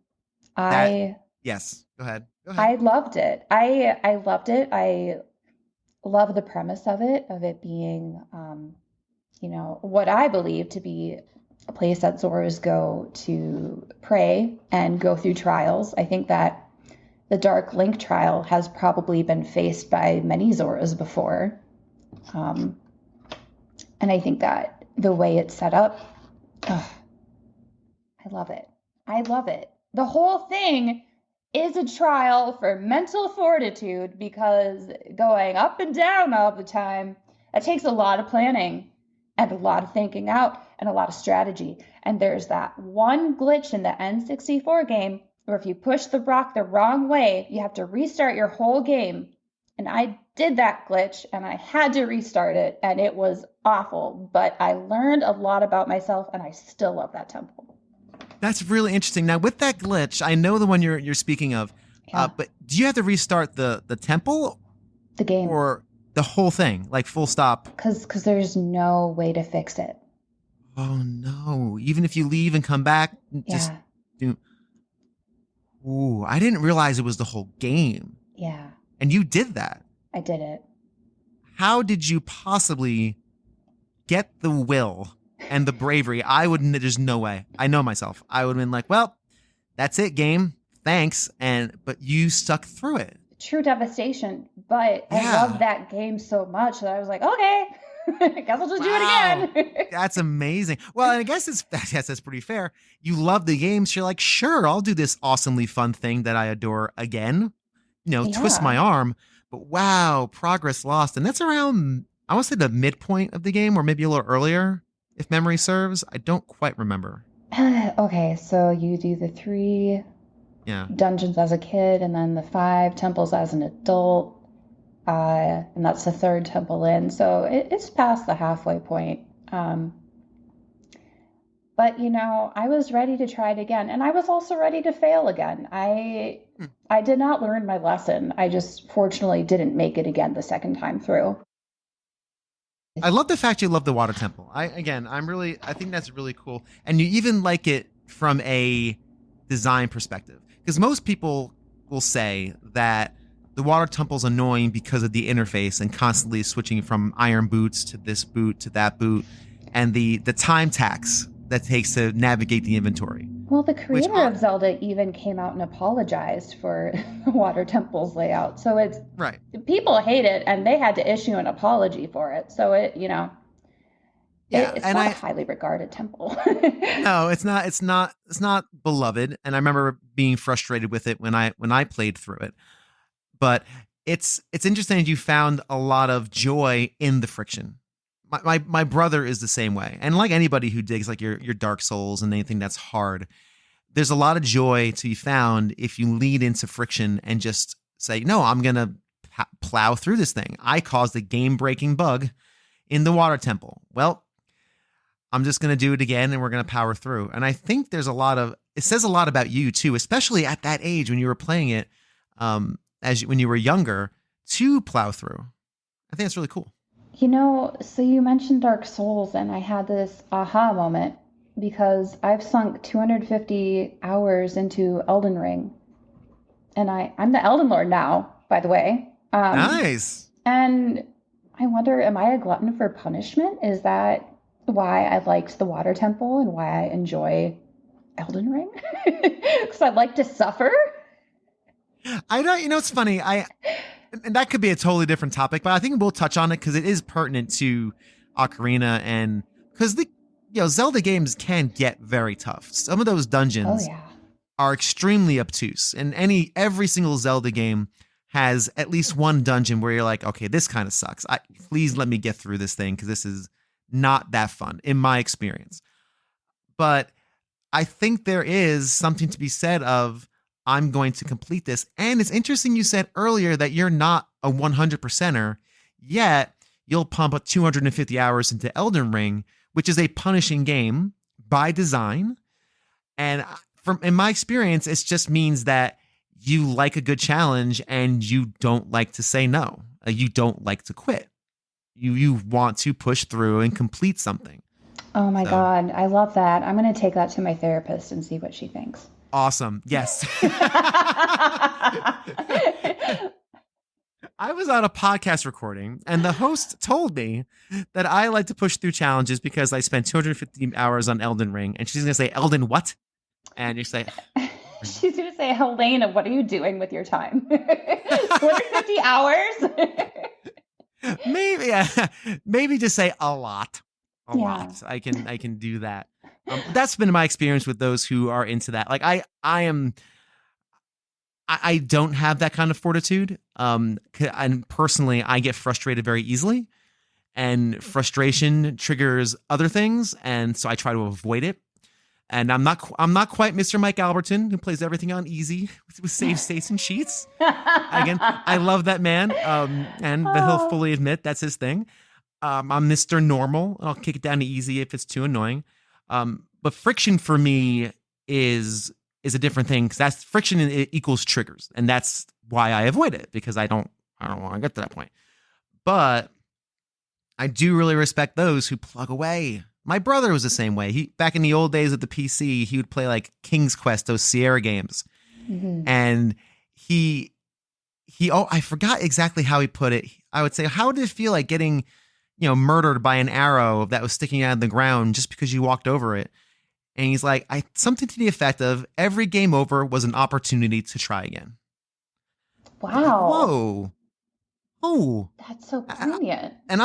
Yes, go ahead. I loved it. I loved it. I love the premise of it being, what I believe to be a place that Zoras go to pray and go through trials. I think that the Dark Link trial has probably been faced by many Zoras before. And I think that the way it's set up, I love it. I love it. The whole thing is a trial for mental fortitude because going up and down all the time, that takes a lot of planning and a lot of thinking out. and a lot of strategy. And there's that one glitch in the N64 game where if you push the rock the wrong way, you have to restart your whole game. And I did that glitch and I had to restart it, and it was awful. But I learned a lot about myself, and I still love that temple. That's really interesting. Now, with that glitch, I know the one you're speaking of, but do you have to restart the temple? The game. Or the whole thing, like full stop? Because there's no way to fix it. Oh, no. Even if you leave and come back, just do... Ooh, I didn't realize it was the whole game. Yeah. And you did that. I did it. How did you possibly get the will and the bravery? There's no way. I know myself. I would have been like, well, that's it, game. Thanks. But you stuck through it. True devastation. But I love that game so much that I was like, okay, I guess I'll just do it again. That's amazing. Well, and I guess that's pretty fair. You love the games. So you're like, sure, I'll do this awesomely fun thing that I adore again. Twist my arm. But wow, progress lost. And that's around, I want to say the midpoint of the game, or maybe a little earlier, if memory serves. I don't quite remember. Okay, so you do the 3 dungeons as a kid, and then the 5 temples as an adult. And that's the 3rd temple in. So it's past the halfway point. But, I was ready to try it again. And I was also ready to fail again. I did not learn my lesson. I just fortunately didn't make it again the second time through. I love the fact you love the water temple. I think that's really cool. And you even like it from a design perspective. Because most people will say that the water temple's annoying because of the interface and constantly switching from iron boots to this boot to that boot, and the time tax that takes to navigate the inventory. Well, the creator of Zelda even came out and apologized for the water temple's layout. So it's right. People hate it, and they had to issue an apology for it. So it's not a highly regarded temple. No, it's not. It's not beloved, and I remember being frustrated with it when I played through it. But it's interesting that you found a lot of joy in the friction. My brother is the same way. And like anybody who digs like your Dark Souls and anything that's hard, there's a lot of joy to be found if you lead into friction and just say, no, I'm going to plow through this thing. I caused a game-breaking bug in the water temple. Well, I'm just going to do it again and we're going to power through. And I think there's it says a lot about you too, especially at that age when you were playing it when you were younger, to plow through. I think it's really cool. So you mentioned Dark Souls, and I had this aha moment because I've sunk 250 hours into Elden Ring. And I'm the Elden Lord now, by the way. Nice. And I wonder, am I a glutton for punishment? Is that why I liked the Water Temple and why I enjoy Elden Ring? Because I like to suffer? I don't, it's funny. And that could be a totally different topic, but I think we'll touch on it because it is pertinent to Ocarina, and because Zelda games can get very tough. Some of those dungeons are extremely obtuse, and every single Zelda game has at least one dungeon where you're like, okay, this kind of sucks. Please let me get through this thing because this is not that fun in my experience. But I think there is something to be said of, I'm going to complete this. And it's interesting you said earlier that you're not a 100%er, yet you'll pump up 250 hours into Elden Ring, which is a punishing game by design. And in my experience, it just means that you like a good challenge and you don't like to say no. You don't like to quit. You want to push through and complete something. Oh my God, I love that. I'm going to take that to my therapist and see what she thinks. Awesome. Yes. I was on a podcast recording and the host told me that I like to push through challenges because I spent 250 hours on Elden Ring, and she's going to say, Elden what? And you say... She's going to say, Helena, what are you doing with your time? 250 hours? Maybe just say a lot. A lot. I can do that. That's been my experience with those who are into that. Like I don't have that kind of fortitude. And personally, I get frustrated very easily. and frustration triggers other things, and so I try to avoid it. And I'm not quite Mr. Mike Albertin, who plays everything on easy with save states and cheats. Again, I love that man, and he'll fully admit that's his thing. I'm Mr. Normal, and I'll kick it down to easy if it's too annoying. But friction for me is a different thing, because that's friction equals triggers, and that's why I avoid it, because I don't want to get to that point. But I do really respect those who plug away. My brother was the same way. He, back in the old days of the PC, he would play like King's Quest, those Sierra games. Mm-hmm. And I forgot exactly how he put it. I would say, how did it feel like getting, murdered by an arrow that was sticking out of the ground just because you walked over it? And he's like, something to the effect of, every game over was an opportunity to try again. Wow. Whoa. Oh, that's so poignant. And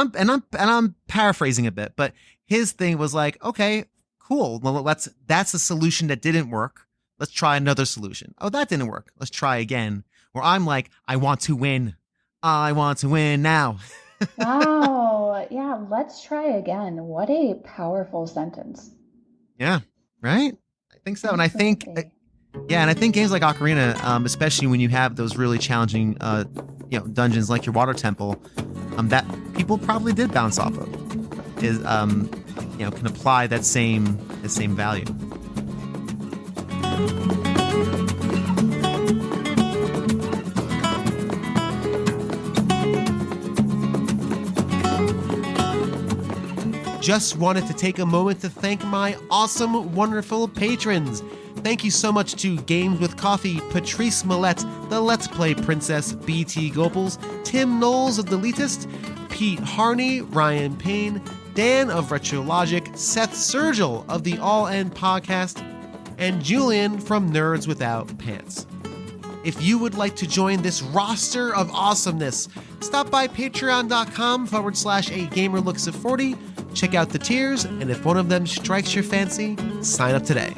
I'm paraphrasing a bit, but his thing was like, okay, cool. Well, that's a solution that didn't work. Let's try another solution. Oh, that didn't work. Let's try again. Where I'm like, I want to win. I want to win now. Wow. Yeah, let's try again. What a powerful sentence. Yeah, right? I think so. And I think games like Ocarina, especially when you have those really challenging dungeons like your water temple, that people probably did bounce off of, is can apply that same value. Just wanted to take a moment to thank my awesome, wonderful patrons. Thank you so much to Games with Coffee, Patrice Millette, the Let's Play Princess, BT Gopals, Tim Knowles of The Elitist, Pete Harney, Ryan Payne, Dan of Retrologic, Seth Sergel of the All End Podcast, and Julian from Nerds Without Pants. If you would like to join this roster of awesomeness, stop by patreon.com/a gamer looks at 40, check out the tiers, and if one of them strikes your fancy, sign up today.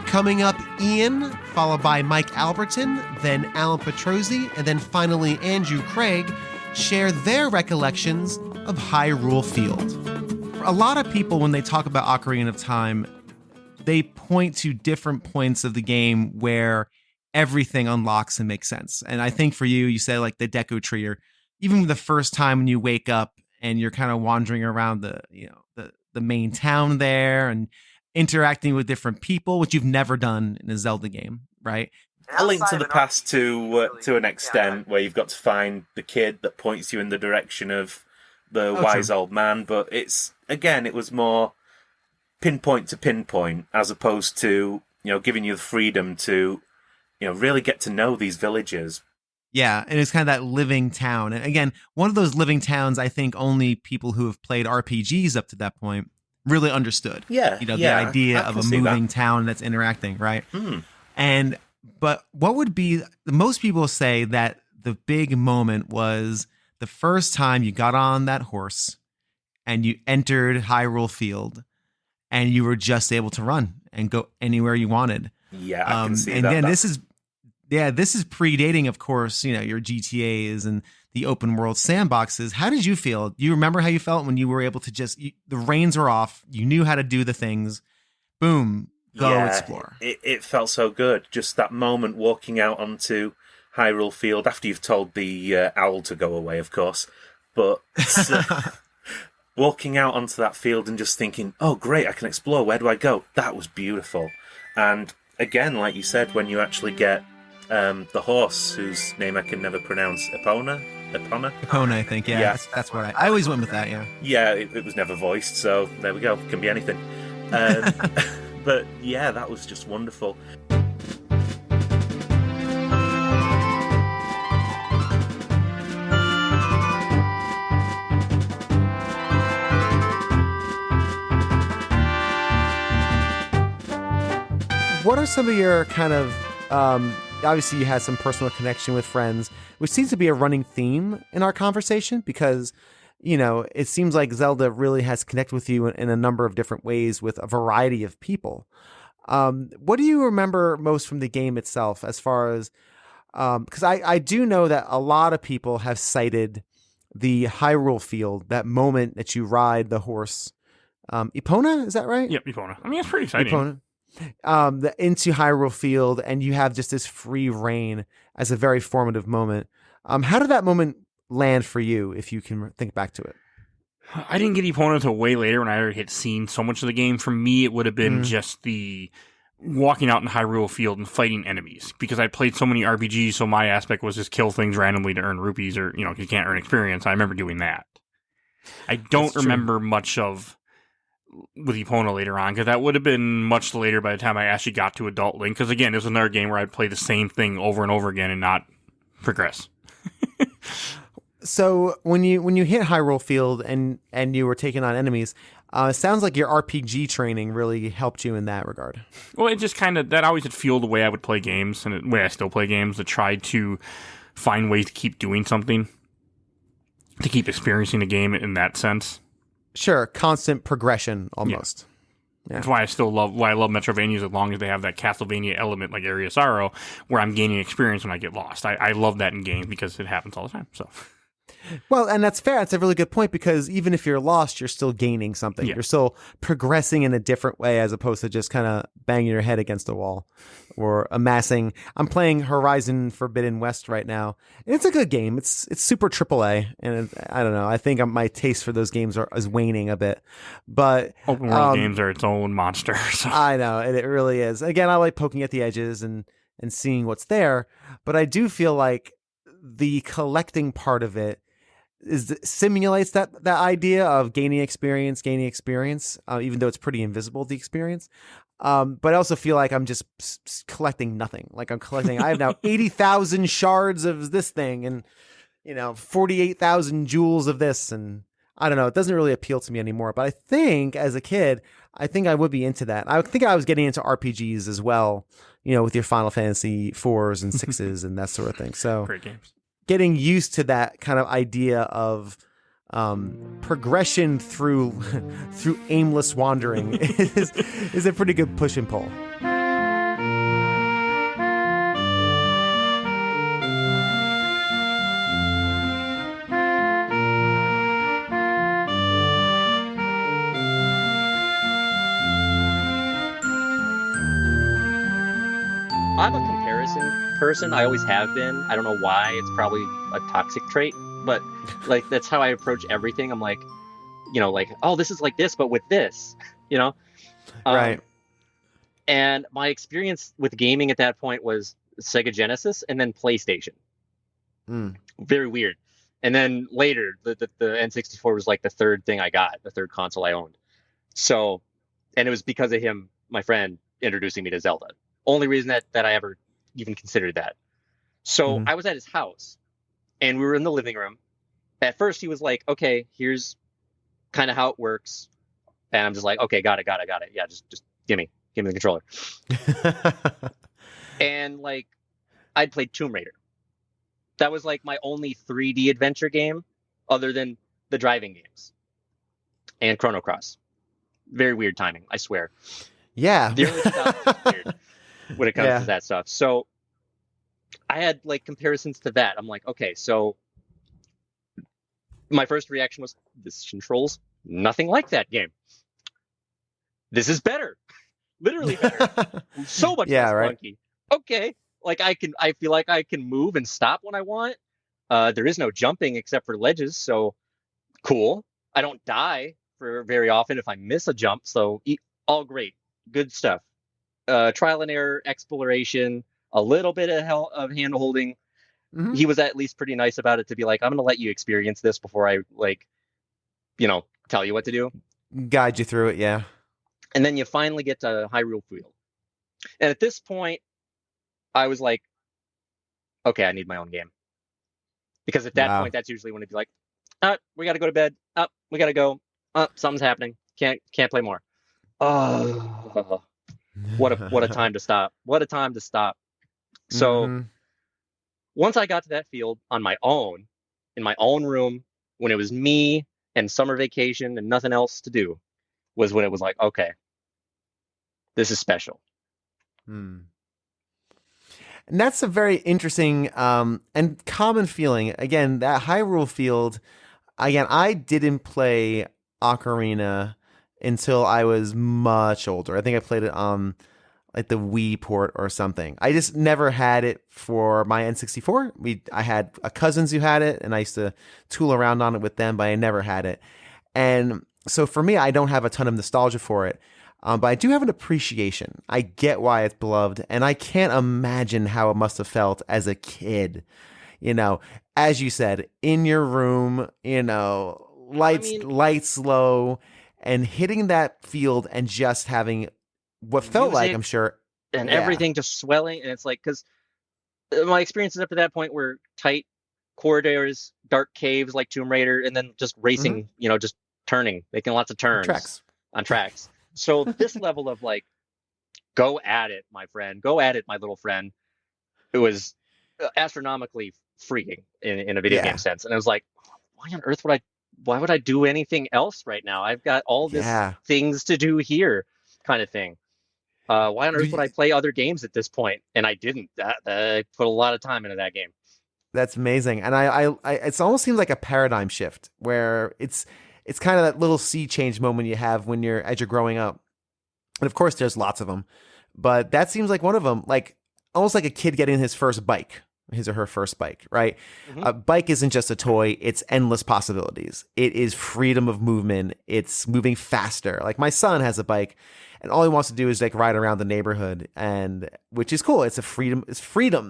Coming up, Ian, followed by Mike Albertin, then Alan Petrozzi, and then finally Andrew Craig, share their recollections of Hyrule Field. For a lot of people, when they talk about Ocarina of Time, they point to different points of the game where everything unlocks and makes sense. And I think for you, you said like the Deku Tree, or even the first time when you wake up and you're kind of wandering around the main town there and interacting with different people, which you've never done in a Zelda game, right? A Link to the Past to an extent, where you've got to find the kid that points you in the direction of the wise old man, but it was more pinpoint to pinpoint, as opposed to giving you the freedom to really get to know these villagers. Yeah, and it's kind of that living town. And again, one of those living towns I think only people who have played RPGs up to that point really understood. Yeah, the idea of a moving town that's interacting, right? But what would be, most people say that the big moment was the first time you got on that horse and you entered Hyrule Field and you were just able to run and go anywhere you wanted. Yeah, I can see and that. then this is predating, of course, your GTAs and the open world sandboxes. How did you feel? Do you remember how you felt when you were able to the reins are off, you knew how to do the things, boom, go explore? It felt so good. Just that moment walking out onto Hyrule Field after you've told the owl to go away, of course. But walking out onto that field and just thinking, oh, great, I can explore. Where do I go? That was beautiful. And again, like you said, when you actually get the horse, whose name I can never pronounce, Epona, I think, yeah. That's what I always went with that, yeah. Yeah, it was never voiced, so there we go. It can be anything. But yeah, that was just wonderful. What are some of your kind of obviously you had some personal connection with friends, which seems to be a running theme in our conversation, because it seems like Zelda really has connected with you in a number of different ways with a variety of people. What do you remember most from the game itself, as far as, because I do know that a lot of people have cited the Hyrule Field, that moment that you ride the horse, Epona, is that right? Yep, Epona. I mean, it's pretty exciting. Epona. Into Hyrule Field, and you have just this free reign as a very formative moment. How did that moment land for you, if you can think back to it? I didn't get Epona until way later when I already had seen so much of the game. For me, it would have been just the walking out in Hyrule Field and fighting enemies, because I played so many RPGs, so my aspect was just kill things randomly to earn rupees, or, you can't earn experience. I remember doing that. I don't remember much of with Epona later on, because that would have been much later by the time I actually got to Adult Link, because again, it was another game where I'd play the same thing over and over again and not progress. So when you hit Hyrule Field and you were taking on enemies, it sounds like your RPG training really helped you in that regard. Well, it just kind of, that always had fueled the way I would play games, and the way I still play games, to try to find ways to keep doing something, to keep experiencing the game in that sense. Sure, constant progression almost. Yeah. That's why I love Metroidvanias, as long as they have that Castlevania element like Area of Sorrow, where I'm gaining experience when I get lost. I love that in games because it happens all the time. So. Well, and that's fair. That's a really good point, because even if you're lost, you're still gaining something. Yeah. You're still progressing in a different way, as opposed to just kind of banging your head against a wall or amassing. I'm playing Horizon Forbidden West right now, and it's a good game. It's super AAA, and I don't know. I think my taste for those games is waning a bit. But open world games are its own monster. So. I know, it really is. Again, I like poking at the edges and seeing what's there, but I do feel like the collecting part of it simulates that idea of gaining experience, even though it's pretty invisible, the experience. But I also feel like I'm just collecting nothing. Like I'm collecting, I have now 80,000 shards of this thing, and 48,000 jewels of this, and I don't know, it doesn't really appeal to me anymore. But I think as a kid, I think I would be into that. I think I was getting into RPGs as well, with your Final Fantasy 4s and 6s and that sort of thing. So great games. Getting used to that kind of idea of progression through aimless wandering is a pretty good push and pull. I'm a comparison person. I always have been. I don't know why. It's probably a toxic trait, but that's how I approach everything. I'm like, oh, this is like this, but with this, Right. And my experience with gaming at that point was Sega Genesis and then PlayStation. Very weird. And then later, the N64 was like the third thing I got, the third console I owned. So, and it was because of him, my friend, introducing me to Zelda. Only reason that I ever even considered that. So I was at his house, and we were in the living room. At first, he was like, okay, here's kind of how it works. And I'm just like, okay, got it. Yeah, just give me the controller. And I'd played Tomb Raider. That was like my only 3D adventure game other than the driving games. And Chrono Cross. Very weird timing, I swear. Yeah. The early 2000s is weird when it comes to that stuff. So I had comparisons to that. I'm like, okay, so my first reaction was, this controls nothing like that game. This is better. Literally better. So much less clunky. Okay. I feel like I can move and stop when I want. There is no jumping except for ledges, so cool. I don't die for very often if I miss a jump, so all great. Good stuff. Trial and error, exploration, a little bit of hand holding. He was at least pretty nice about it, to be like, I'm going to let you experience this before I tell you what to do. Guide you through it, yeah. And then you finally get to Hyrule Field. And at this point, I was like, okay, I need my own game. Because at that point, that's usually when it'd be like, we got to go to bed. We got to go. Something's happening. Can't play more. Oh, what a time to stop. What a time to stop. So once I got to that field on my own, in my own room, when it was me and summer vacation and nothing else to do was when it was like, okay, this is special. And that's a very interesting and common feeling. Again, that Hyrule Field, again, I didn't play Ocarina until I was much older. I think I played it on like the Wii port or something. I just never had it for my N64. I had cousins who had it, and I used to tool around on it with them, but I never had it. And so for me, I don't have a ton of nostalgia for it, but I do have an appreciation. I get why it's beloved, and I can't imagine how it must have felt as a kid. You know, as you said, in your room, you know, lights low, and hitting that field and just having what felt like, I'm sure, and everything just swelling. And it's like, because my experiences up to that point were tight corridors, dark caves like Tomb Raider, and then just racing, you know, just turning, making lots of turns on tracks. So this level of like, go at it, my friend, go at it, my little friend, it was astronomically freeing in a video game sense. And I was like, why on earth would I do anything else right now? I've got all these things to do here, kind of thing. Why on earth would I play other games at this point? And I didn't. I put a lot of time into that game. That's amazing. And I it almost seems like a paradigm shift where it's kind of that little sea change moment you have as you're growing up. And of course there's lots of them, but that seems like one of them, like almost like a kid getting his first bike, his or her first bike, right? A bike isn't just a toy. It's endless possibilities. It is freedom of movement. It's moving faster. Like my son has a bike, and all he wants to do is like ride around the neighborhood, and which is cool. It's freedom.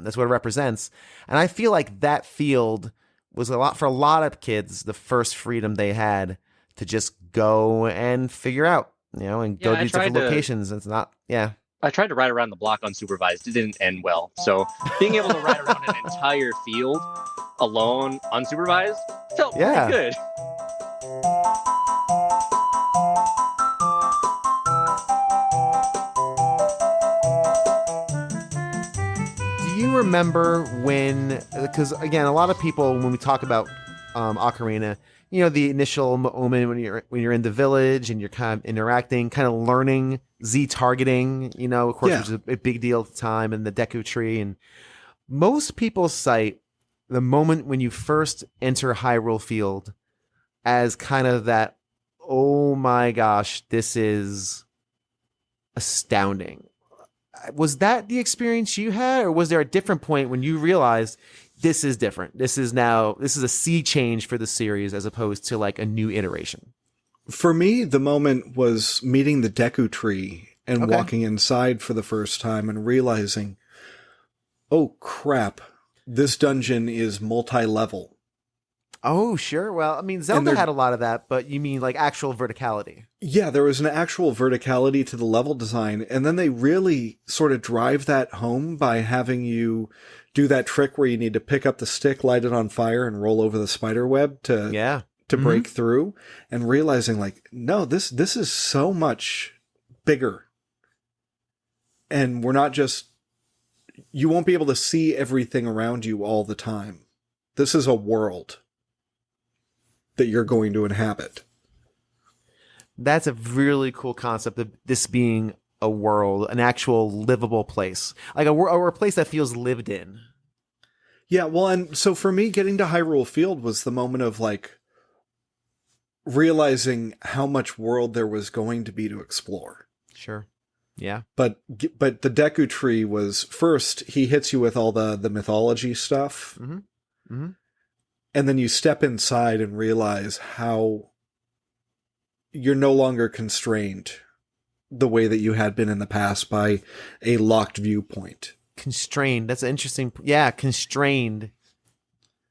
That's what it represents. And I feel like that field was for a lot of kids, the first freedom they had to just go and figure out, you know, and go to these different locations. It's not, I tried to ride around the block unsupervised. It didn't end well. So being able to ride around an entire field alone, unsupervised, felt pretty good. Do you remember because again, a lot of people, when we talk about Ocarina, you know, the initial moment when you're in the village and you're kind of interacting, kind of learning Z targeting, you know, of course, which was a big deal at the time, and the Deku Tree. And most people cite the moment when you first enter Hyrule Field as kind of that, oh my gosh, this is astounding. Was that the experience you had, or was there a different point when you realized this is different? This is a sea change for the series as opposed to like a new iteration. For me, the moment was meeting the Deku Tree and walking inside for the first time and realizing, oh crap, this dungeon is multi-level. Oh, sure. Well, I mean, Zelda had a lot of that, but you mean like actual verticality. Yeah, there was an actual verticality to the level design, and then they really sort of drive that home by having you do that trick where you need to pick up the stick, light it on fire, and roll over the spider web to break through, and realizing like, no, this is so much bigger. And we're not just, you won't be able to see everything around you all the time. This is a world that you're going to inhabit. That's a really cool concept of this being a world, an actual livable place, like a place that feels lived in. Yeah, well, and so for me, getting to Hyrule Field was the moment of like realizing how much world there was going to be to explore. Sure. Yeah. But the Deku Tree was first, he hits you with all the mythology stuff. Mm-hmm. Mm-hmm. And then you step inside and realize how you're no longer constrained the way that you had been in the past by a locked viewpoint. Constrained. That's interesting. Yeah, constrained.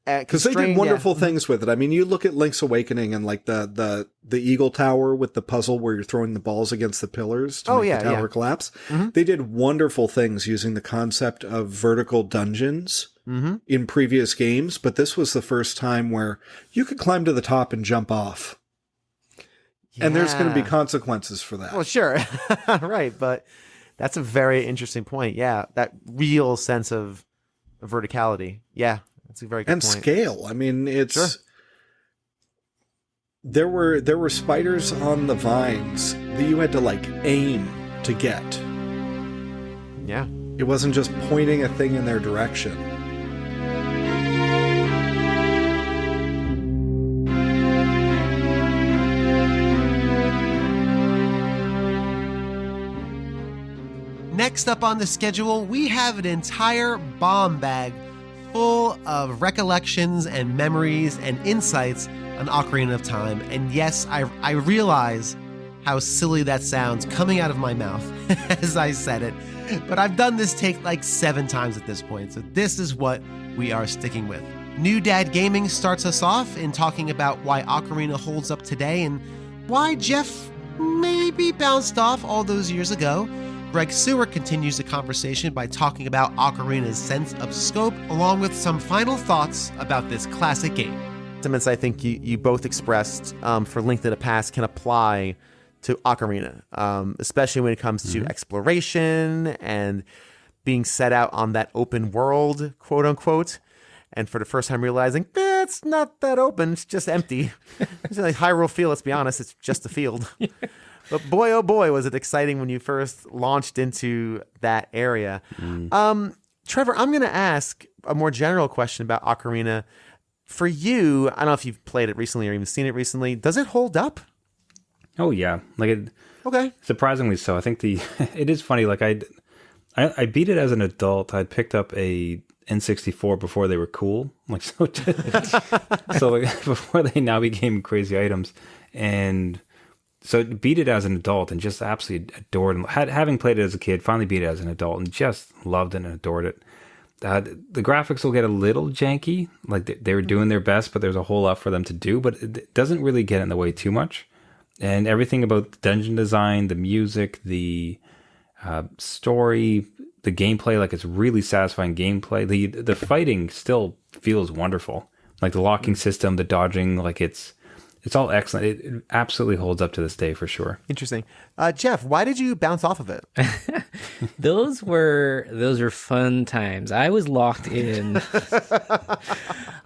Because they did wonderful things with it. I mean, you look at Link's Awakening and like the Eagle Tower with the puzzle where you're throwing the balls against the pillars to make the tower collapse. Mm-hmm. They did wonderful things using the concept of vertical dungeons in previous games, but this was the first time where you could climb to the top and jump off. Yeah. And there's going to be consequences for that. Well, sure. Right, but that's a very interesting point. Yeah, that real sense of verticality. Yeah. That's a very good point. And scale. I mean, it's there were spiders on the vines that you had to like aim to get. Yeah. It wasn't just pointing a thing in their direction. Next up on the schedule, we have an entire bomb bag full of recollections and memories and insights on Ocarina of Time. And yes, I realize how silly that sounds coming out of my mouth as I said it, but I've done this take like 7 times at this point, so this is what we are sticking with. New Dad Gaming starts us off in talking about why Ocarina holds up today and why Jeff maybe bounced off all those years ago. Greg Sewart continues the conversation by talking about Ocarina's sense of scope, along with some final thoughts about this classic game. Sentiments I think you both expressed for Link to the Past can apply to Ocarina, especially when it comes to exploration and being set out on that open world, quote unquote. And for the first time realizing, it's not that open, it's just empty. It's like Hyrule Field, let's be honest, it's just a field. But boy, oh boy, was it exciting when you first launched into that area. Trevor, I'm going to ask a more general question about Ocarina. For you, I don't know if you've played it recently or even seen it recently. Does it hold up? Oh, yeah. Okay. Surprisingly so. I think it is funny. Like I beat it as an adult. I'd picked up a N64 before they were cool. Like so like, before they now became crazy items. And so beat it as an adult and just absolutely adored it. Having played it as a kid, finally beat it as an adult and just loved it and adored it. The graphics will get a little janky. Like they were doing their best, but there's a whole lot for them to do. But it doesn't really get in the way too much. And everything about the dungeon design, the music, the story, the gameplay, like it's really satisfying gameplay. The fighting still feels wonderful. Like the locking system, the dodging, like it's all excellent. It absolutely holds up to this day for sure. Interesting. Jeff, why did you bounce off of it? Those were fun times. I was locked in.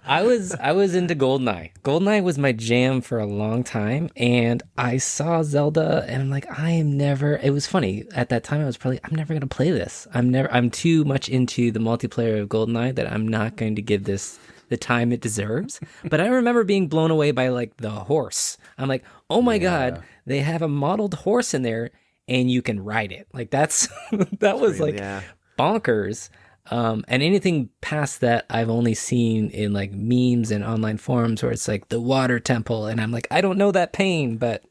I was into GoldenEye. GoldenEye was my jam for a long time, and I saw Zelda, and I'm like, it was funny. At that time, I'm never going to play this. I'm too much into the multiplayer of GoldenEye that I'm not going to give this the time it deserves. But I remember being blown away by like the horse. I'm like, oh my God, they have a modeled horse in there and you can ride it. Like that was really, like bonkers. And anything past that I've only seen in like memes and online forums where it's like the water temple. And I'm like, I don't know that pain, but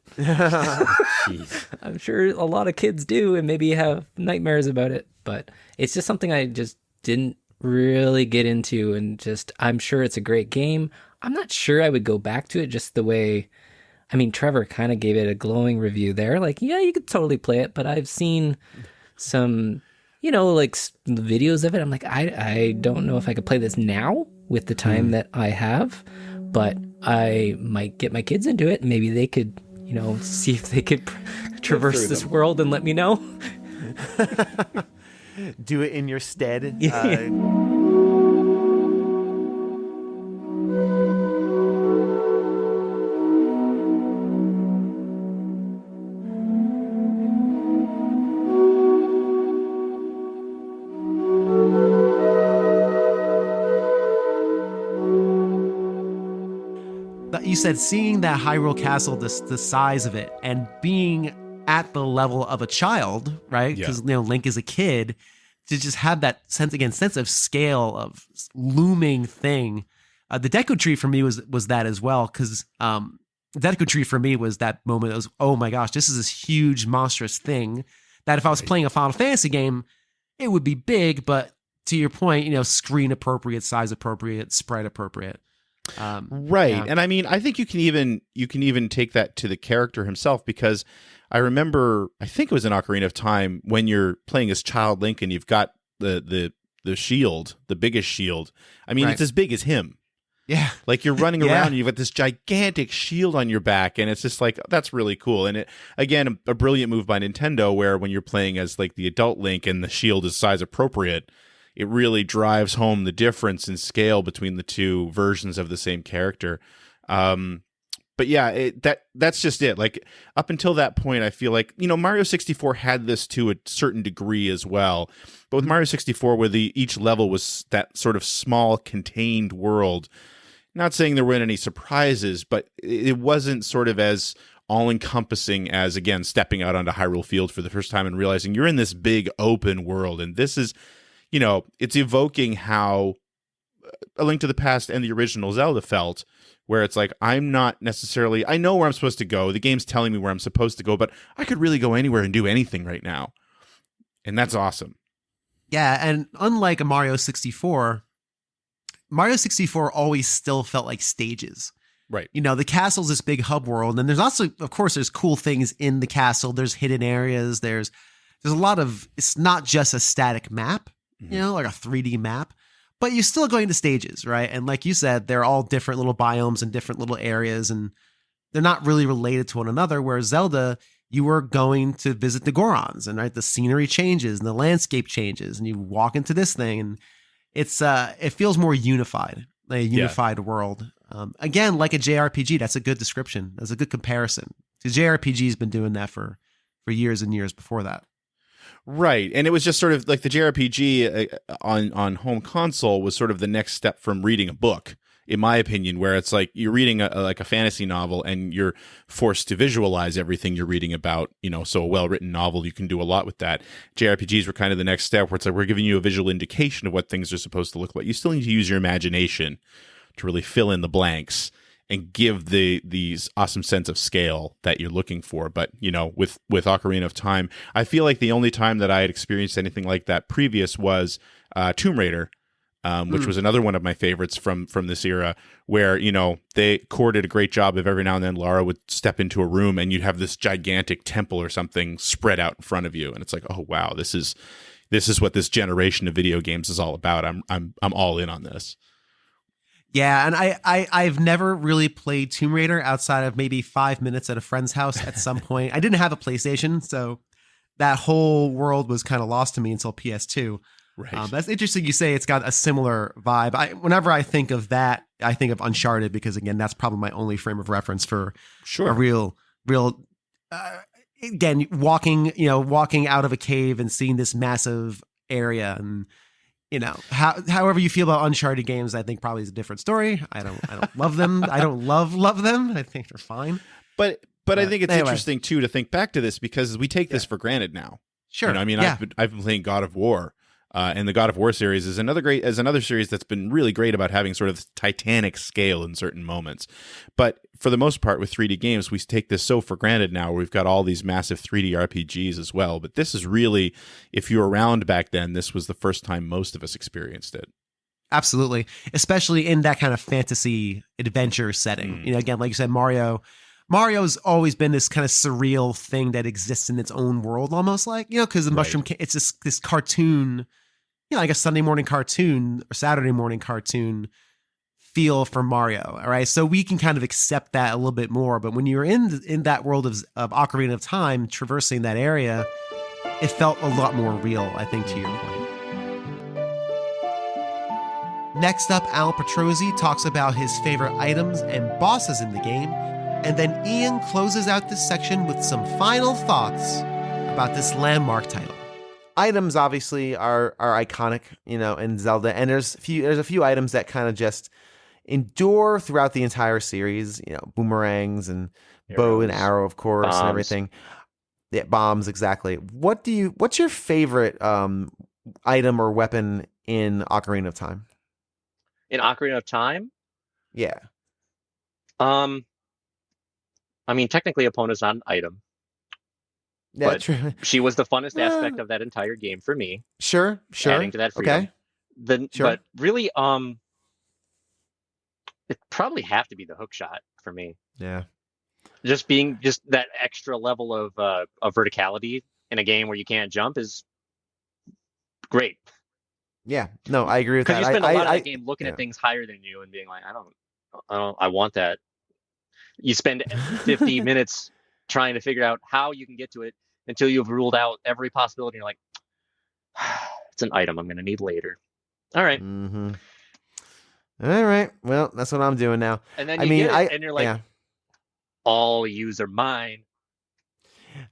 I'm sure a lot of kids do and maybe have nightmares about it. But it's just something I just didn't really get into, and just I'm sure it's a great game. I'm not sure I would go back to it just the way, I mean, Trevor kind of gave it a glowing review there. Like, yeah, you could totally play it, but I've seen some, like videos of it. I'm like, I don't know if I could play this now with the time that I have, but I might get my kids into it. Maybe they could, see if they could traverse this world and let me know. Do it in your stead. You said seeing that Hyrule Castle, the size of it, and being at the level of a child, right? Because Link is a kid, to just have that sense of scale, of looming thing. The Deku Tree for me was that as well, because the Deku Tree for me was that moment. It was, oh my gosh, this is this huge monstrous thing that if I was playing a Final Fantasy game, it would be big, but to your point, screen appropriate, size appropriate, sprite appropriate. Right. Yeah. And I mean, I think you can even take that to the character himself, because I remember, I think it was in Ocarina of Time, when you're playing as Child Link and you've got the shield, the biggest shield. I mean, It's as big as him. Yeah. Like you're running around and you've got this gigantic shield on your back, and it's just like, that's really cool. And it, again, a brilliant move by Nintendo, where when you're playing as like the adult Link and the shield is size appropriate, it really drives home the difference in scale between the two versions of the same character. but yeah, that's just it. Like up until that point, I feel like, Mario 64 had this to a certain degree as well. But with Mario 64, where each level was that sort of small, contained world, not saying there weren't any surprises, but it wasn't sort of as all-encompassing as, again, stepping out onto Hyrule Field for the first time and realizing you're in this big open world. And this is, it's evoking how A Link to the Past and the original Zelda felt, where it's like, I'm not necessarily, I know where I'm supposed to go. The game's telling me where I'm supposed to go, but I could really go anywhere and do anything right now. And that's awesome. Yeah, and unlike a Mario 64 always still felt like stages. Right. The castle's this big hub world, and there's also, of course, there's cool things in the castle. There's hidden areas. There's a lot of, it's not just a static map, like a 3D map, but you're still going to stages, right? And like you said, they're all different little biomes and different little areas, and they're not really related to one another. Whereas Zelda, you were going to visit the Gorons, and right, the scenery changes and the landscape changes, and you walk into this thing, and it feels more unified, like a unified world. Again, like a JRPG, that's a good description. That's a good comparison. Because JRPG's been doing that for years and years before that. Right. And it was just sort of like the JRPG on home console was sort of the next step from reading a book, in my opinion, where it's like you're reading a fantasy novel and you're forced to visualize everything you're reading about, so a well-written novel, you can do a lot with that. JRPGs were kind of the next step where it's like, we're giving you a visual indication of what things are supposed to look like. You still need to use your imagination to really fill in the blanks and give these awesome sense of scale that you're looking for. But, with Ocarina of Time, I feel like the only time that I had experienced anything like that previous was Tomb Raider, which was another one of my favorites from this era, where, they did a great job of every now and then Lara would step into a room and you'd have this gigantic temple or something spread out in front of you. And it's like, oh, wow, this is what this generation of video games is all about. I'm all in on this. Yeah, and I've never really played Tomb Raider outside of maybe 5 minutes at a friend's house at some point. I didn't have a PlayStation, so that whole world was kind of lost to me until PS2. Right. That's interesting you say it's got a similar vibe. Whenever I think of that, I think of Uncharted because, again, that's probably my only frame of reference for a real again, walking out of a cave and seeing this massive area and however you feel about Uncharted games, I think probably is a different story. I don't love them. I don't love them. I think they're fine. But I think it's interesting too to think back to this because we take this for granted now. Sure. I've been playing God of War, and the God of War series is another series that's been really great about having sort of Titanic scale in certain moments. But for the most part, with 3D games, we take this so for granted now. We've got all these massive 3D RPGs as well. But this is really, if you were around back then, this was the first time most of us experienced it. Absolutely, especially in that kind of fantasy adventure setting. Again, like you said, Mario's always been this kind of surreal thing that exists in its own world, almost like, because the mushroom, it's this cartoon, like a Sunday morning cartoon or Saturday morning cartoon feel for Mario. All right. So we can kind of accept that a little bit more. But when you're in that world of Ocarina of Time, traversing that area, it felt a lot more real, I think, to your point. Next up, Al Petrozzi talks about his favorite items and bosses in the game. And then Ian closes out this section with some final thoughts about this landmark title. Items obviously are iconic, in Zelda, and there's a few items that kind of just endure throughout the entire series. Boomerangs and bow and arrow, of course, bombs. And everything. Yeah, bombs, exactly. What's your favorite item or weapon in Ocarina of Time? In Ocarina of Time? Yeah. Technically, Epona's not an item. Yeah, but true. She was the funnest aspect of that entire game for me. Sure. Adding to that freedom. Okay. But really, it probably have to be the hook shot for me. Yeah. Just that extra level of verticality in a game where you can't jump is great. Yeah. No, I agree with that. Because you spend a lot of the game looking at things higher than you and being like, I want that. You spend 50 minutes trying to figure out how you can get to it until you've ruled out every possibility. You're like, it's an item I'm going to need later. All right. Mm-hmm. All right. Well, that's what I'm doing now. And then you get it, and you're like, all use are mine.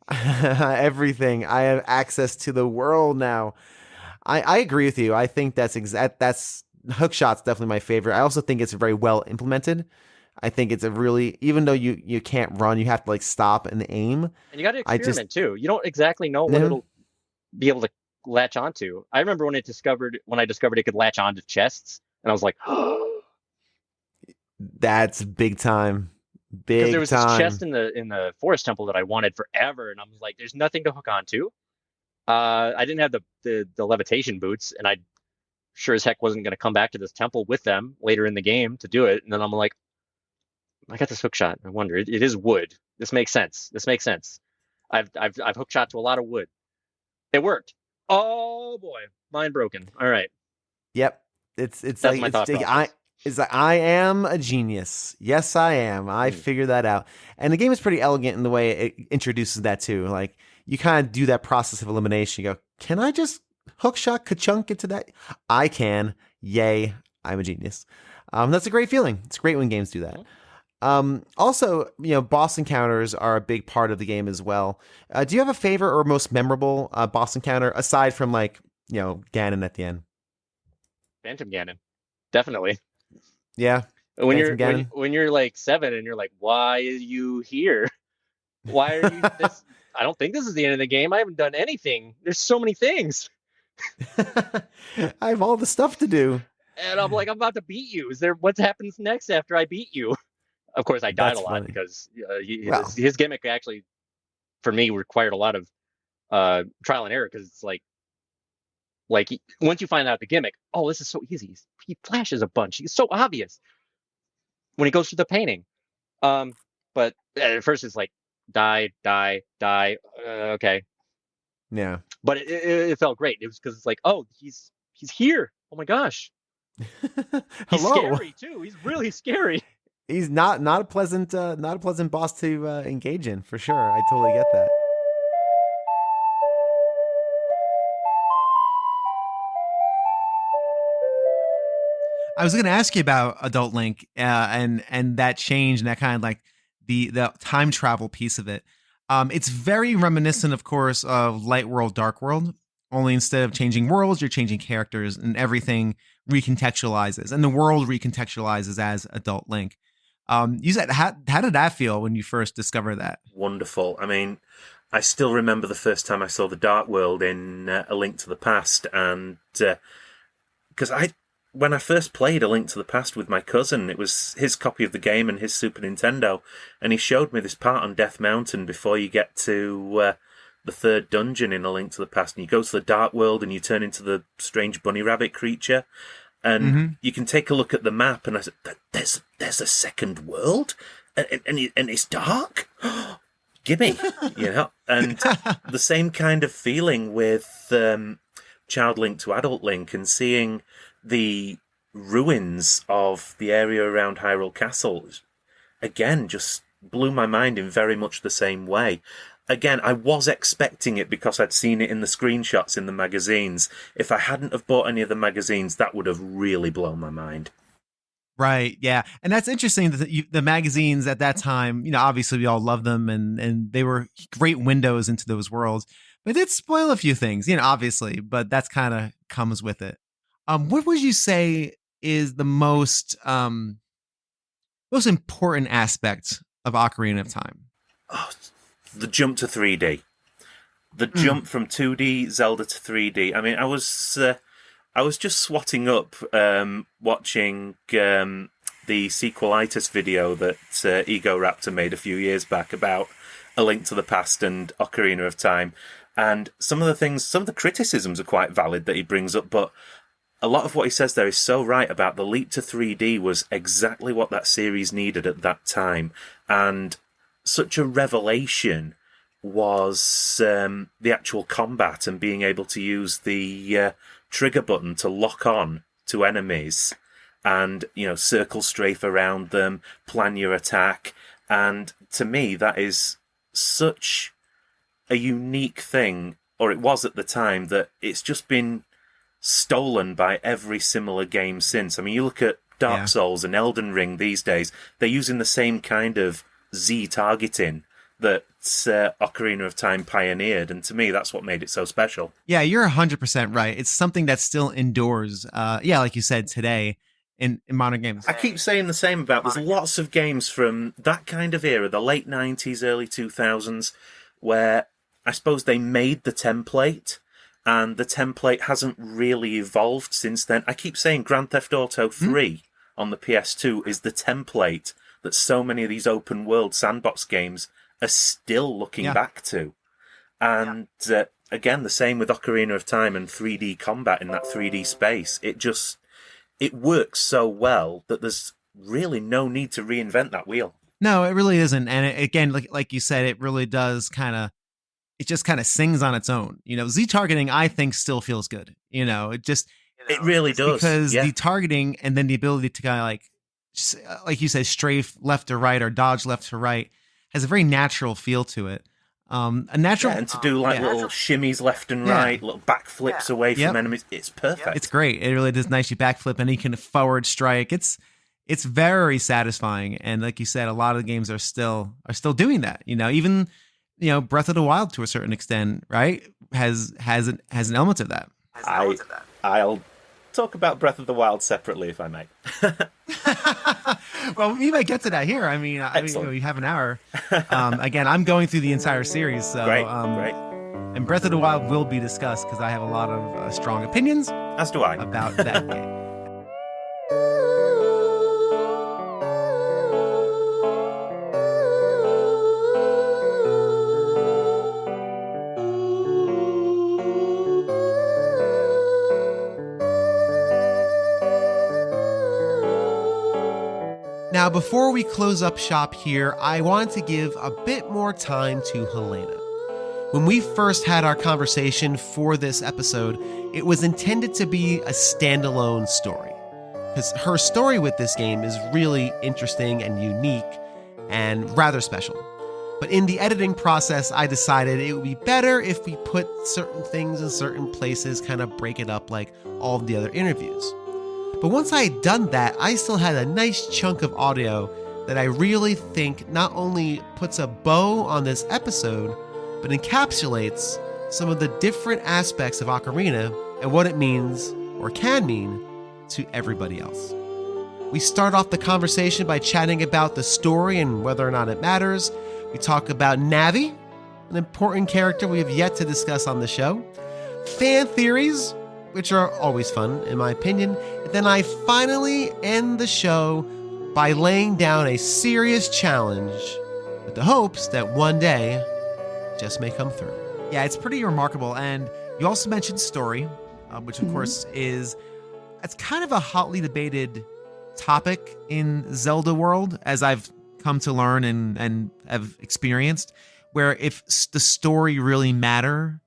Everything. I have access to the world now. I agree with you. I think that's Hookshot's definitely my favorite. I also think it's very well implemented. I think it's a really, even though you can't run, you have to like stop and aim. And you got to experiment too. You don't exactly know what it'll be able to latch onto. I remember when I discovered it could latch onto chests, and I was like, that's big time. Because there was this chest in the forest temple that I wanted forever, and I was like, there's nothing to hook onto. I didn't have the levitation boots, and I sure as heck wasn't going to come back to this temple with them later in the game to do it. And then I'm like, I got this hook shot. I wonder, it is wood. This makes sense. I've hook shot to a lot of wood. It worked. Oh boy, mind broken. All right. Yep. It's That's like my thought it's like I am a genius. Yes, I am. I figured that out. And the game is pretty elegant in the way it introduces that too. Like you kind of do that process of elimination. You go, can I just hook shot ka-chunk into that? I can. Yay. I'm a genius. That's a great feeling. It's great when games do that. Also, boss encounters are a big part of the game as well. Do you have a favorite or most memorable boss encounter aside from Ganon at the end? Phantom Ganon. Definitely. Yeah. When you're like 7 and you're like, why are you here? Why are you this? I don't think this is the end of the game. I haven't done anything. There's so many things. I have all the stuff to do. And I'm like, I'm about to beat you. What happens next after I beat you? Of course, I died a lot because his gimmick actually, for me, required a lot of trial and error because it's like once you find out the gimmick, oh, this is so easy. He flashes a bunch. He's so obvious when he goes through the painting. But at first it's like die. Okay. Yeah. But it felt great. It was because it's like, oh, he's here. Oh my gosh. He's scary too. He's really scary. He's not a pleasant boss to engage in, for sure. I totally get that. I was going to ask you about Adult Link and that change and that kind of like the time travel piece of it. It's very reminiscent, of course, of Light World, Dark World. Only instead of changing worlds, you're changing characters, and everything recontextualizes, and the world recontextualizes as Adult Link. You said, how did that feel when you first discovered that? Wonderful. I mean, I still remember the first time I saw the Dark World in A Link to the Past, and because when I first played A Link to the Past with my cousin, it was his copy of the game and his Super Nintendo, and he showed me this part on Death Mountain before you get to the third dungeon in A Link to the Past, and you go to the Dark World and you turn into the strange bunny rabbit creature, and you can take a look at the map, and I said, there's a second world? And it's dark? Gimme! And the same kind of feeling with Child Link to Adult Link, and seeing the ruins of the area around Hyrule Castle, again, just blew my mind in very much the same way. Again, I was expecting it because I'd seen it in the screenshots in the magazines. If I hadn't have bought any of the magazines, that would have really blown my mind. Right, yeah. And that's interesting that the magazines at that time, obviously we all loved them and they were great windows into those worlds. But it did spoil a few things, obviously, but that's kind of comes with it. What would you say is the most important aspect of Ocarina of Time? Oh, the jump to 3D. The jump from 2D Zelda to 3D. I mean, I was just swatting up watching the sequelitis video that Ego Raptor made a few years back about A Link to the Past and Ocarina of Time. And some of the criticisms are quite valid that he brings up, but a lot of what he says there is so right about the leap to 3D was exactly what that series needed at that time. And such a revelation was the actual combat and being able to use the trigger button to lock on to enemies and, circle strafe around them, plan your attack. And to me, that is such a unique thing, or it was at the time, that it's just been stolen by every similar game since. I mean, you look at Dark Souls and Elden Ring these days, they're using the same kind of Z targeting that Ocarina of Time pioneered, and to me, that's what made it so special. Yeah, you're 100% right. It's something that still endures. Like you said, today in modern games. I keep saying the same about, there's lots of games from that kind of era, the late 90s, early 2000s, where I suppose they made the template, and the template hasn't really evolved since then. I keep saying Grand Theft Auto 3 on the PS2 is the template that so many of these open world sandbox games are still looking back to. And again, the same with Ocarina of Time and 3D combat in that 3D space. It works so well that there's really no need to reinvent that wheel. No, it really isn't. And again, like you said, it really does it just kind of sings on its own. Z targeting, I think, still feels good. It really does. Because the targeting and then the ability to kind of like you said, strafe left or right or dodge left to right has a very natural feel to it. A natural, and to do little shimmies left and right, little backflips away from enemies. It's perfect. It's great. It really does nicely backflip, and you can forward strike. It's very satisfying, and like you said, a lot of the games are still doing that. Even Breath of the Wild to a certain extent, right, has an element of that. I'll talk about Breath of the Wild separately, if I may. Well, we might get to that here. I mean, we have an hour. Again, I'm going through the entire series, so great. And Breath of the Wild will be discussed because I have a lot of strong opinions. As do I about that game. Now, before we close up shop here, I wanted to give a bit more time to Helena. When we first had our conversation for this episode, it was intended to be a standalone story, because her story with this game is really interesting and unique and rather special. But in the editing process, I decided it would be better if we put certain things in certain places, kind of break it up like all of the other interviews. But once I had done that, I still had a nice chunk of audio that I really think not only puts a bow on this episode, but encapsulates some of the different aspects of Ocarina and what it means, or can mean, to everybody else. We start off the conversation by chatting about the story and whether or not it matters. We talk about Navi, an important character we have yet to discuss on the show. Fan theories, which are always fun, in my opinion. And then I finally end the show by laying down a serious challenge with the hopes that one day just may come through. Yeah, it's pretty remarkable. And you also mentioned story, which of course it's kind of a hotly debated topic in Zelda world, as I've come to learn and have experienced, where if the story really matter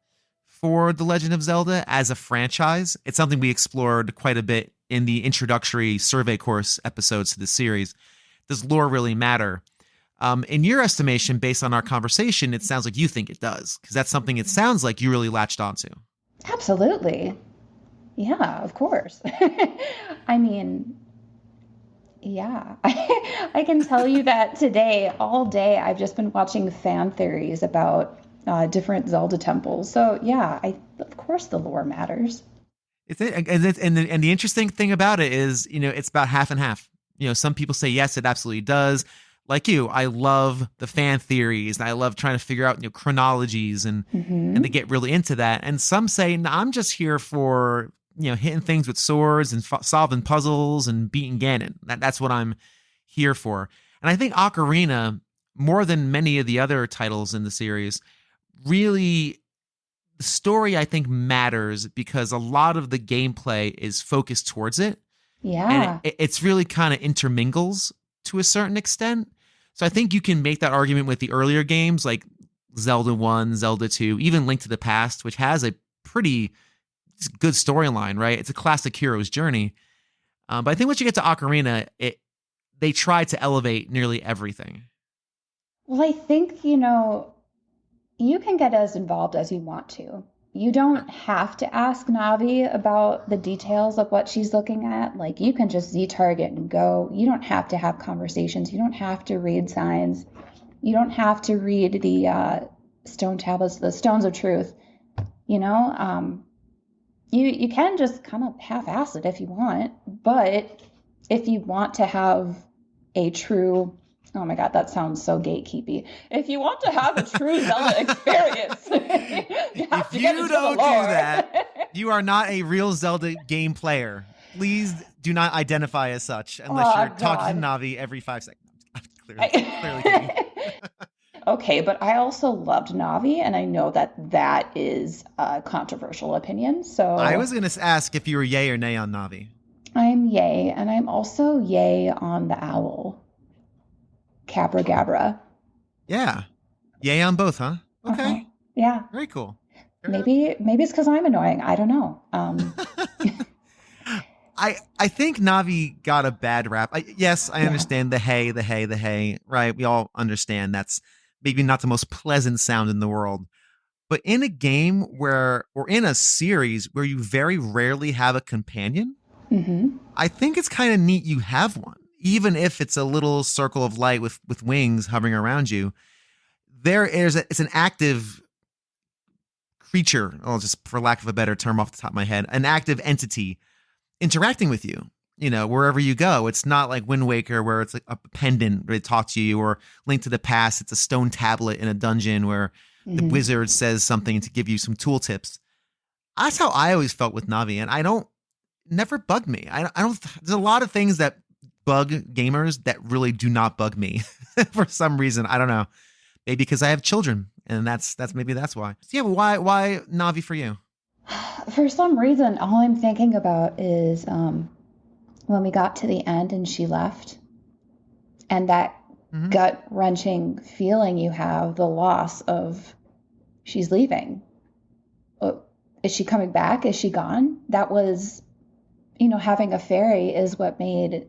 for The Legend of Zelda as a franchise. It's something we explored quite a bit in the introductory survey course episodes to the series. Does lore really matter? In your estimation, based on our conversation, it sounds like you think it does, because that's something it sounds like you really latched onto. Absolutely. Yeah, of course. I mean, yeah. I can tell you that today, all day, I've just been watching fan theories about different Zelda temples. So yeah, of course the lore matters. And the interesting thing about it is, it's about half and half. Some people say yes, it absolutely does. Like you, I love the fan theories, and I love trying to figure out chronologies and to get really into that. And some say, no, I'm just here for hitting things with swords and solving puzzles and beating Ganon. That's what I'm here for. And I think Ocarina, more than many of the other titles in the series, really, the story, I think, matters because a lot of the gameplay is focused towards it. Yeah. And it's really kind of intermingles to a certain extent. So I think you can make that argument with the earlier games like Zelda 1, Zelda 2, even Link to the Past, which has a pretty good storyline, right? It's a classic hero's journey. But I think once you get to Ocarina, they try to elevate nearly everything. Well, I think, you can get as involved as you want to. You don't have to ask Navi about the details of what she's looking at. Like, you can just Z-target and go. You don't have to have conversations. You don't have to read signs. You don't have to read the stone tablets, the stones of truth. You know, you can just kind of half-ass it if you want, but if you want to have a true, oh my God, that sounds so gatekeepy. If you want to have a true Zelda experience, if you don't do that, you are not a real Zelda game player. Please do not identify as such unless you're talking to Navi every 5 seconds. clearly kidding. Okay, but I also loved Navi, and I know that is a controversial opinion. So I was going to ask if you were yay or nay on Navi. I'm yay, and I'm also yay on the owl. Cabra Gabra. Yeah. Yay on both, huh? Okay. Yeah. Very cool. Maybe it's because I'm annoying. I don't know. I think Navi got a bad rap. Yes, I understand the hey, right? We all understand that's maybe not the most pleasant sound in the world. But in a game or in a series where you very rarely have a companion, I think it's kind of neat you have one. Even if it's a little circle of light with wings hovering around you, it's an active creature, just for lack of a better term off the top of my head, an active entity interacting with you, wherever you go. It's not like Wind Waker where it's like a pendant where they talk to you, or Link to the Past, it's a stone tablet in a dungeon where the wizard says something to give you some tooltips. That's how I always felt with Navi, and never bugged me. I don't, there's a lot of things that bug gamers that really do not bug me for some reason. I don't know. Maybe because I have children, and that's why. So yeah, but why Navi for you? For some reason, all I'm thinking about is when we got to the end and she left, and that gut-wrenching feeling you have, the loss of she's leaving. Is she coming back? Is she gone? That was, having a fairy is what made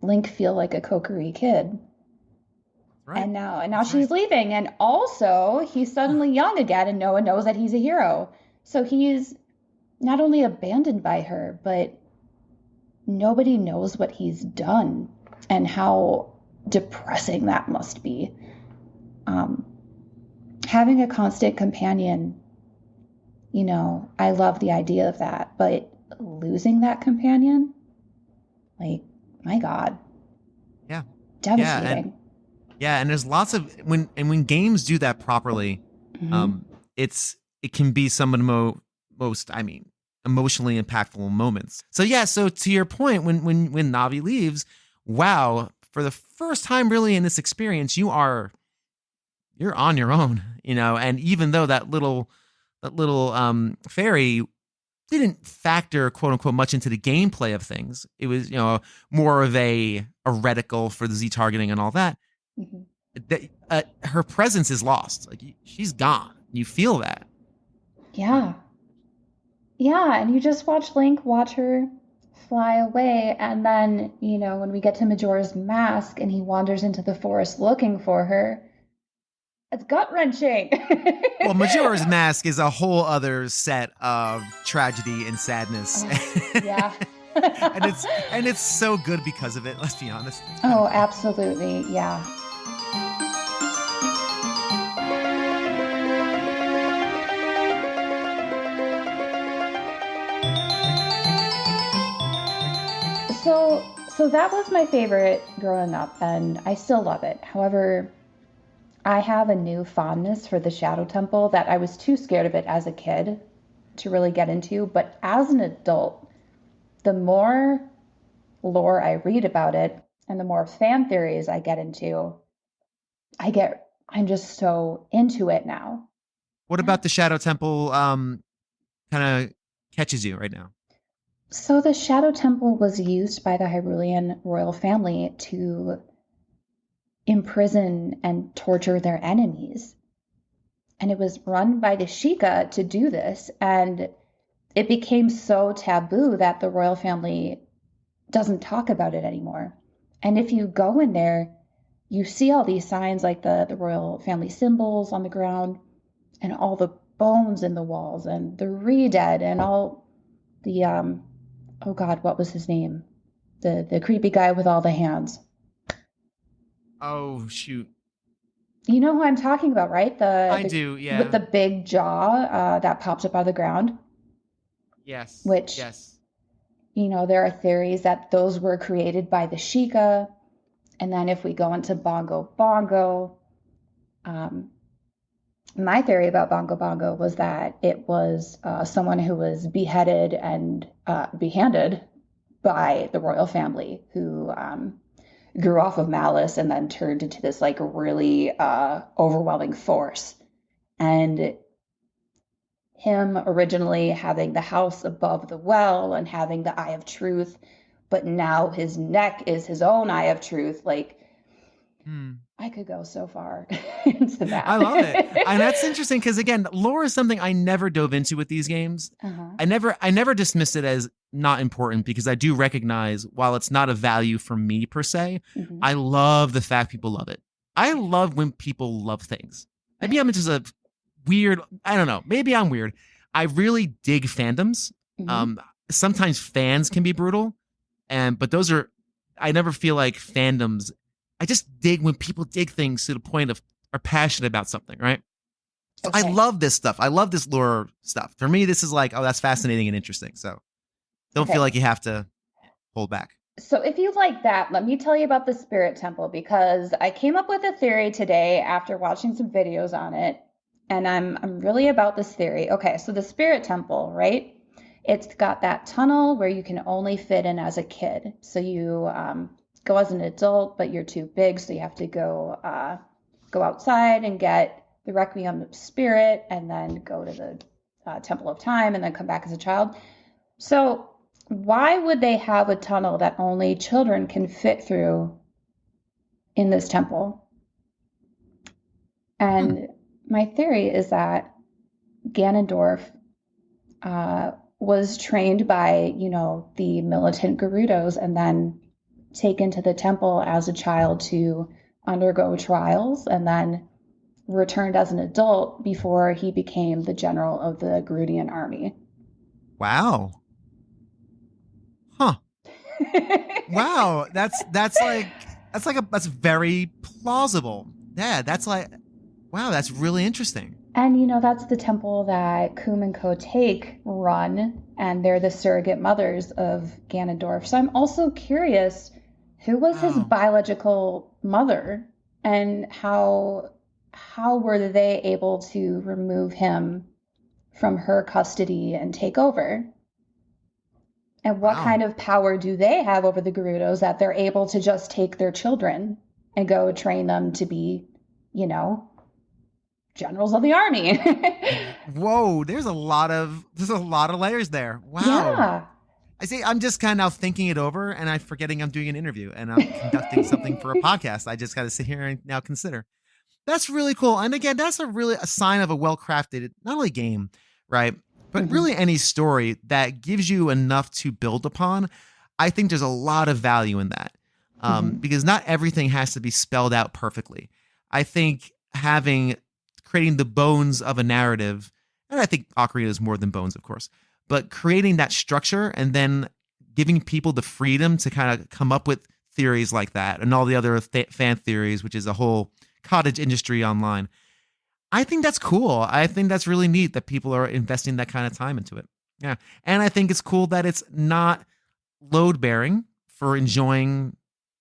Link feel like a kokery kid. Right. And now she's leaving, and also he's suddenly young again, and no one knows that he's a hero. So he's not only abandoned by her, but nobody knows what he's done and how depressing that must be. Having a constant companion, I love the idea of that, but losing that companion, like, my God. Yeah. Devastating. Yeah, and there's lots of when games do that properly, it can be some of the most emotionally impactful moments. So to your point, when Navi leaves, wow, for the first time really in this experience, you're on your own, and even though that little fairy didn't factor quote unquote much into the gameplay of things, it was more of a reticle for the Z targeting and all that. Her presence is lost. Like, she's gone. You feel that. Yeah, and you just watch her fly away, and then when we get to Majora's Mask and he wanders into the forest looking for her, it's gut-wrenching. Well, Majora's Mask is a whole other set of tragedy and sadness. Yeah. and it's so good because of it, let's be honest. Oh, absolutely. Yeah. So that was my favorite growing up, and I still love it. However, I have a new fondness for the Shadow Temple that I was too scared of it as a kid to really get into. But as an adult, the more lore I read about it and the more fan theories I get into, I'm just so into it now. What about the Shadow Temple kind of catches you right now? So the Shadow Temple was used by the Hyrulean royal family to imprison and torture their enemies. And it was run by the Sheikah to do this. And it became so taboo that the royal family doesn't talk about it anymore. And if you go in there, you see all these signs like the royal family symbols on the ground and all the bones in the walls and the re-dead and all the, oh God, what was his name? The creepy guy with all the hands. Oh, shoot. You know who I'm talking about, right? I do, yeah. With the big jaw that pops up out of the ground. Yes. Which, yes. There are theories that those were created by the Sheikah. And then if we go into Bongo Bongo, my theory about Bongo Bongo was that it was someone who was beheaded and behanded by the royal family who grew off of malice and then turned into this like really overwhelming force. And him originally having the house above the well and having the eye of truth, but now his neck is his own eye of truth. Like, I could go so far into that. I love it. And that's interesting because, again, lore is something I never dove into with these games. I never dismissed it as not important because I do recognize, while it's not a value for me per se, I love the fact people love it. I love when people love things. Maybe I'm just a weird, I don't know, maybe I'm weird. I really dig fandoms. Sometimes fans can be brutal, but those are, I never feel like fandoms. I just dig when people dig things to the point of are passionate about something, right? So I love this stuff. I love this lore stuff. For me, this is like, oh, that's fascinating and interesting. So don't feel like you have to hold back. So if you like that, let me tell you about the Spirit Temple, because I came up with a theory today after watching some videos on it. And I'm really about this theory. Okay, so the Spirit Temple, right? It's got that tunnel where you can only fit in as a kid. So you go as an adult, but you're too big, so you have to go outside and get the Requiem of Spirit, and then go to the Temple of Time, and then come back as a child. So why would they have a tunnel that only children can fit through in this temple? And my theory is that Ganondorf was trained by, the militant Gerudos and then taken to the temple as a child to undergo trials, and then returned as an adult before he became the general of the Gerudian army. Wow. Huh. Wow. That's very plausible. Yeah, that's like, wow, that's really interesting. And, that's the temple that Kum and Kotek run, and they're the surrogate mothers of Ganondorf. So I'm also curious, who was his biological mother, and how were they able to remove him from her custody and take over? And what kind of power do they have over the Gerudos that they're able to just take their children and go train them to be, generals of the army? Whoa, there's a lot of layers there. Wow. Yeah. I see. I'm just kind of now thinking it over, and I'm forgetting I'm doing an interview and I'm conducting something for a podcast. I just got to sit here and now consider. That's really cool. And again, that's a sign of a well-crafted, not only game, right, but really any story that gives you enough to build upon. I think there's a lot of value in that, because not everything has to be spelled out perfectly. I think creating the bones of a narrative, and I think Ocarina is more than bones, of course, but creating that structure and then giving people the freedom to kind of come up with theories like that and all the other fan theories, which is a whole cottage industry online. I think that's cool. I think that's really neat that people are investing that kind of time into it. Yeah. And I think it's cool that it's not load bearing for enjoying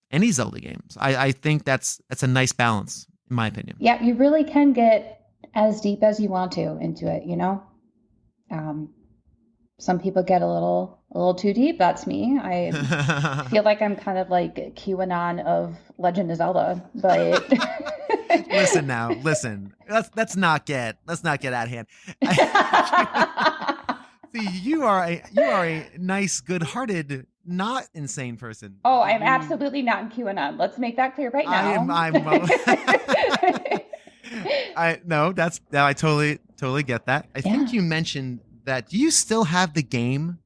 any Zelda games. I think that's a nice balance, in my opinion. Yeah, you really can get as deep as you want to into it, Some people get a little too deep. That's me. I feel like I'm kind of like QAnon of Legend of Zelda, but listen. Let's not get out of hand. See, you are a nice, good-hearted, not insane person. Oh, I'm absolutely not in QAnon. Let's make that clear right now. I totally get that. I think you mentioned that. Do you still have the game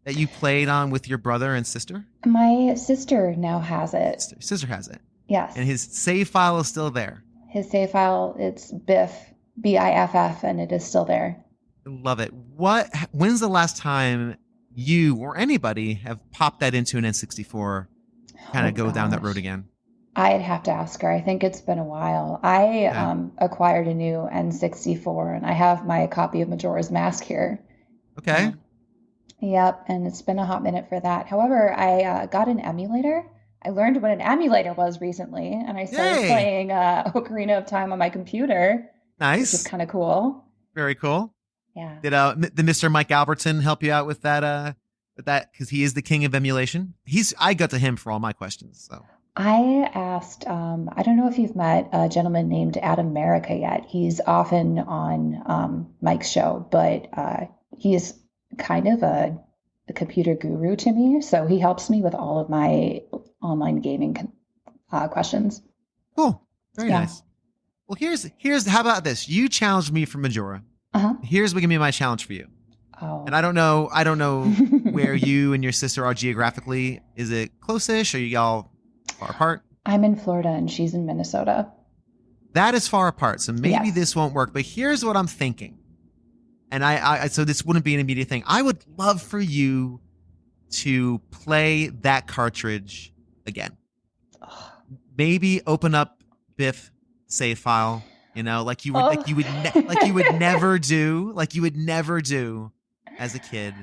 that you played on with your brother and sister? My sister now has it. Sister has it. Yes. And his save file is still there. His save file, it's Biff, BIFF, and it is still there. Love it. When's the last time you or anybody have popped that into an N64, kind of go down that road again? I'd have to ask her. I think it's been a while. I acquired a new N64, and I have my copy of Majora's Mask here. Okay. Yep, and it's been a hot minute for that. However, I got an emulator. I learned what an emulator was recently, and I started playing Ocarina of Time on my computer. Nice. Which is kind of cool. Very cool. Yeah. Did the Mr. Mike Albertin help you out with that? Because he is the king of emulation. I got to him for all my questions. So I asked. I don't know if you've met a gentleman named Adam Merica yet. He's often on Mike's show, but he's kind of a computer guru to me. So he helps me with all of my online gaming questions. Cool. Very nice. Well, here's how about this? You challenged me for Majora. Here's what gonna be my challenge for you. Oh. And I don't know where you and your sister are geographically. Is it close-ish? Are you all far apart? I'm in Florida and she's in Minnesota. That is far apart, so maybe this won't work. But here's what I'm thinking. And so this wouldn't be an immediate thing. I would love for you to play that cartridge again. Maybe open up Biff save file, like you would never do as a kid.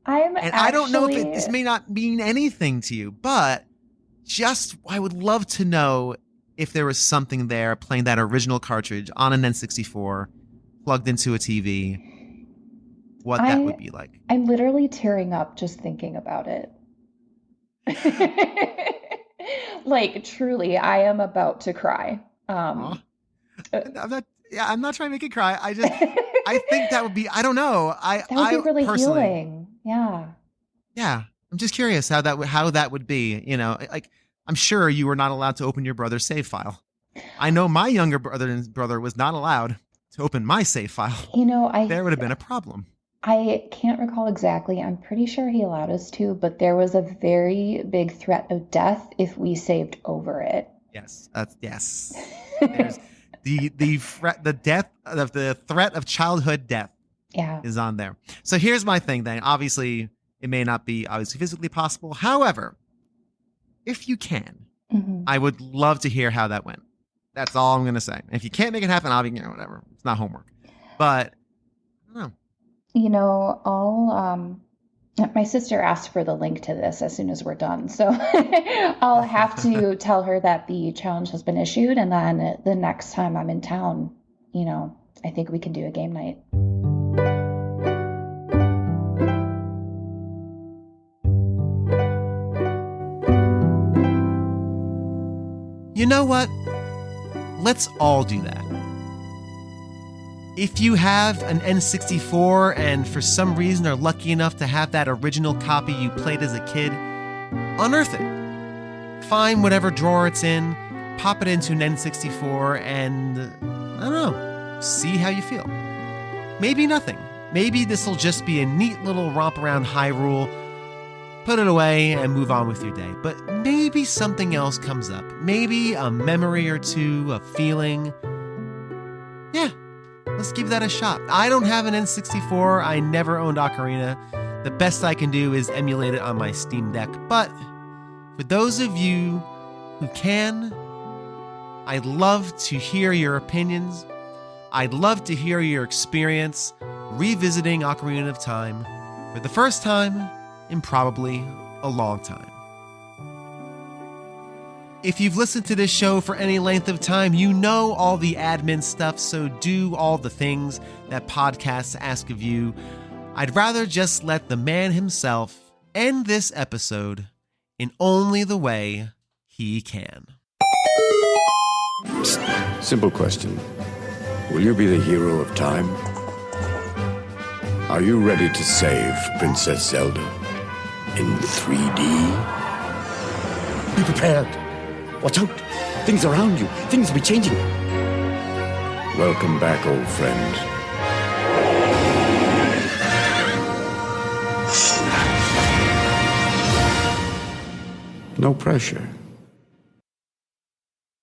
I don't know if this may not mean anything to you, but I would love to know if there was something there playing that original cartridge on an N64 plugged into a TV. What that would be like. I'm literally tearing up just thinking about it. Like, truly, I am about to cry. I'm not trying to make you cry. I think that would be, I don't know. That would be really healing. Yeah. Yeah. I'm just curious how that would be, like, I'm sure you were not allowed to open your brother's save file. I know my younger brother was not allowed to open my save file. There would have been a problem. I can't recall exactly. I'm pretty sure he allowed us to, but there was a very big threat of death if we saved over it. Yes. Yes. There's the threat of childhood death. Yeah. Is on there. So here's my thing then. Obviously, it may not be physically possible. However, if you can, I would love to hear how that went. That's all I'm going to say. If you can't make it happen, I'll be, whatever. It's not homework. But I don't know. My sister asked for the link to this as soon as we're done. So I'll have to tell her that the challenge has been issued. And then the next time I'm in town, I think we can do a game night. You know what? Let's all do that. If you have an N64 and for some reason are lucky enough to have that original copy you played as a kid, unearth it. Find whatever drawer it's in, pop it into an N64, and I don't know, see how you feel. Maybe nothing. Maybe this will just be a neat little romp around Hyrule, put it away, and move on with your day. But maybe something else comes up. Maybe a memory or two, a feeling. Yeah. Let's give that a shot. I don't have an N64. I never owned Ocarina. The best I can do is emulate it on my Steam Deck. But for those of you who can, I'd love to hear your opinions. I'd love to hear your experience revisiting Ocarina of Time for the first time in probably a long time. If you've listened to this show for any length of time, you know all the admin stuff, so do all the things that podcasts ask of you. I'd rather just let the man himself end this episode in only the way he can. Simple question. Will you be the hero of time? Are you ready to save Princess Zelda in 3D? Be prepared. Watch out. Things around you. Things will be changing. Welcome back, old friend. No pressure.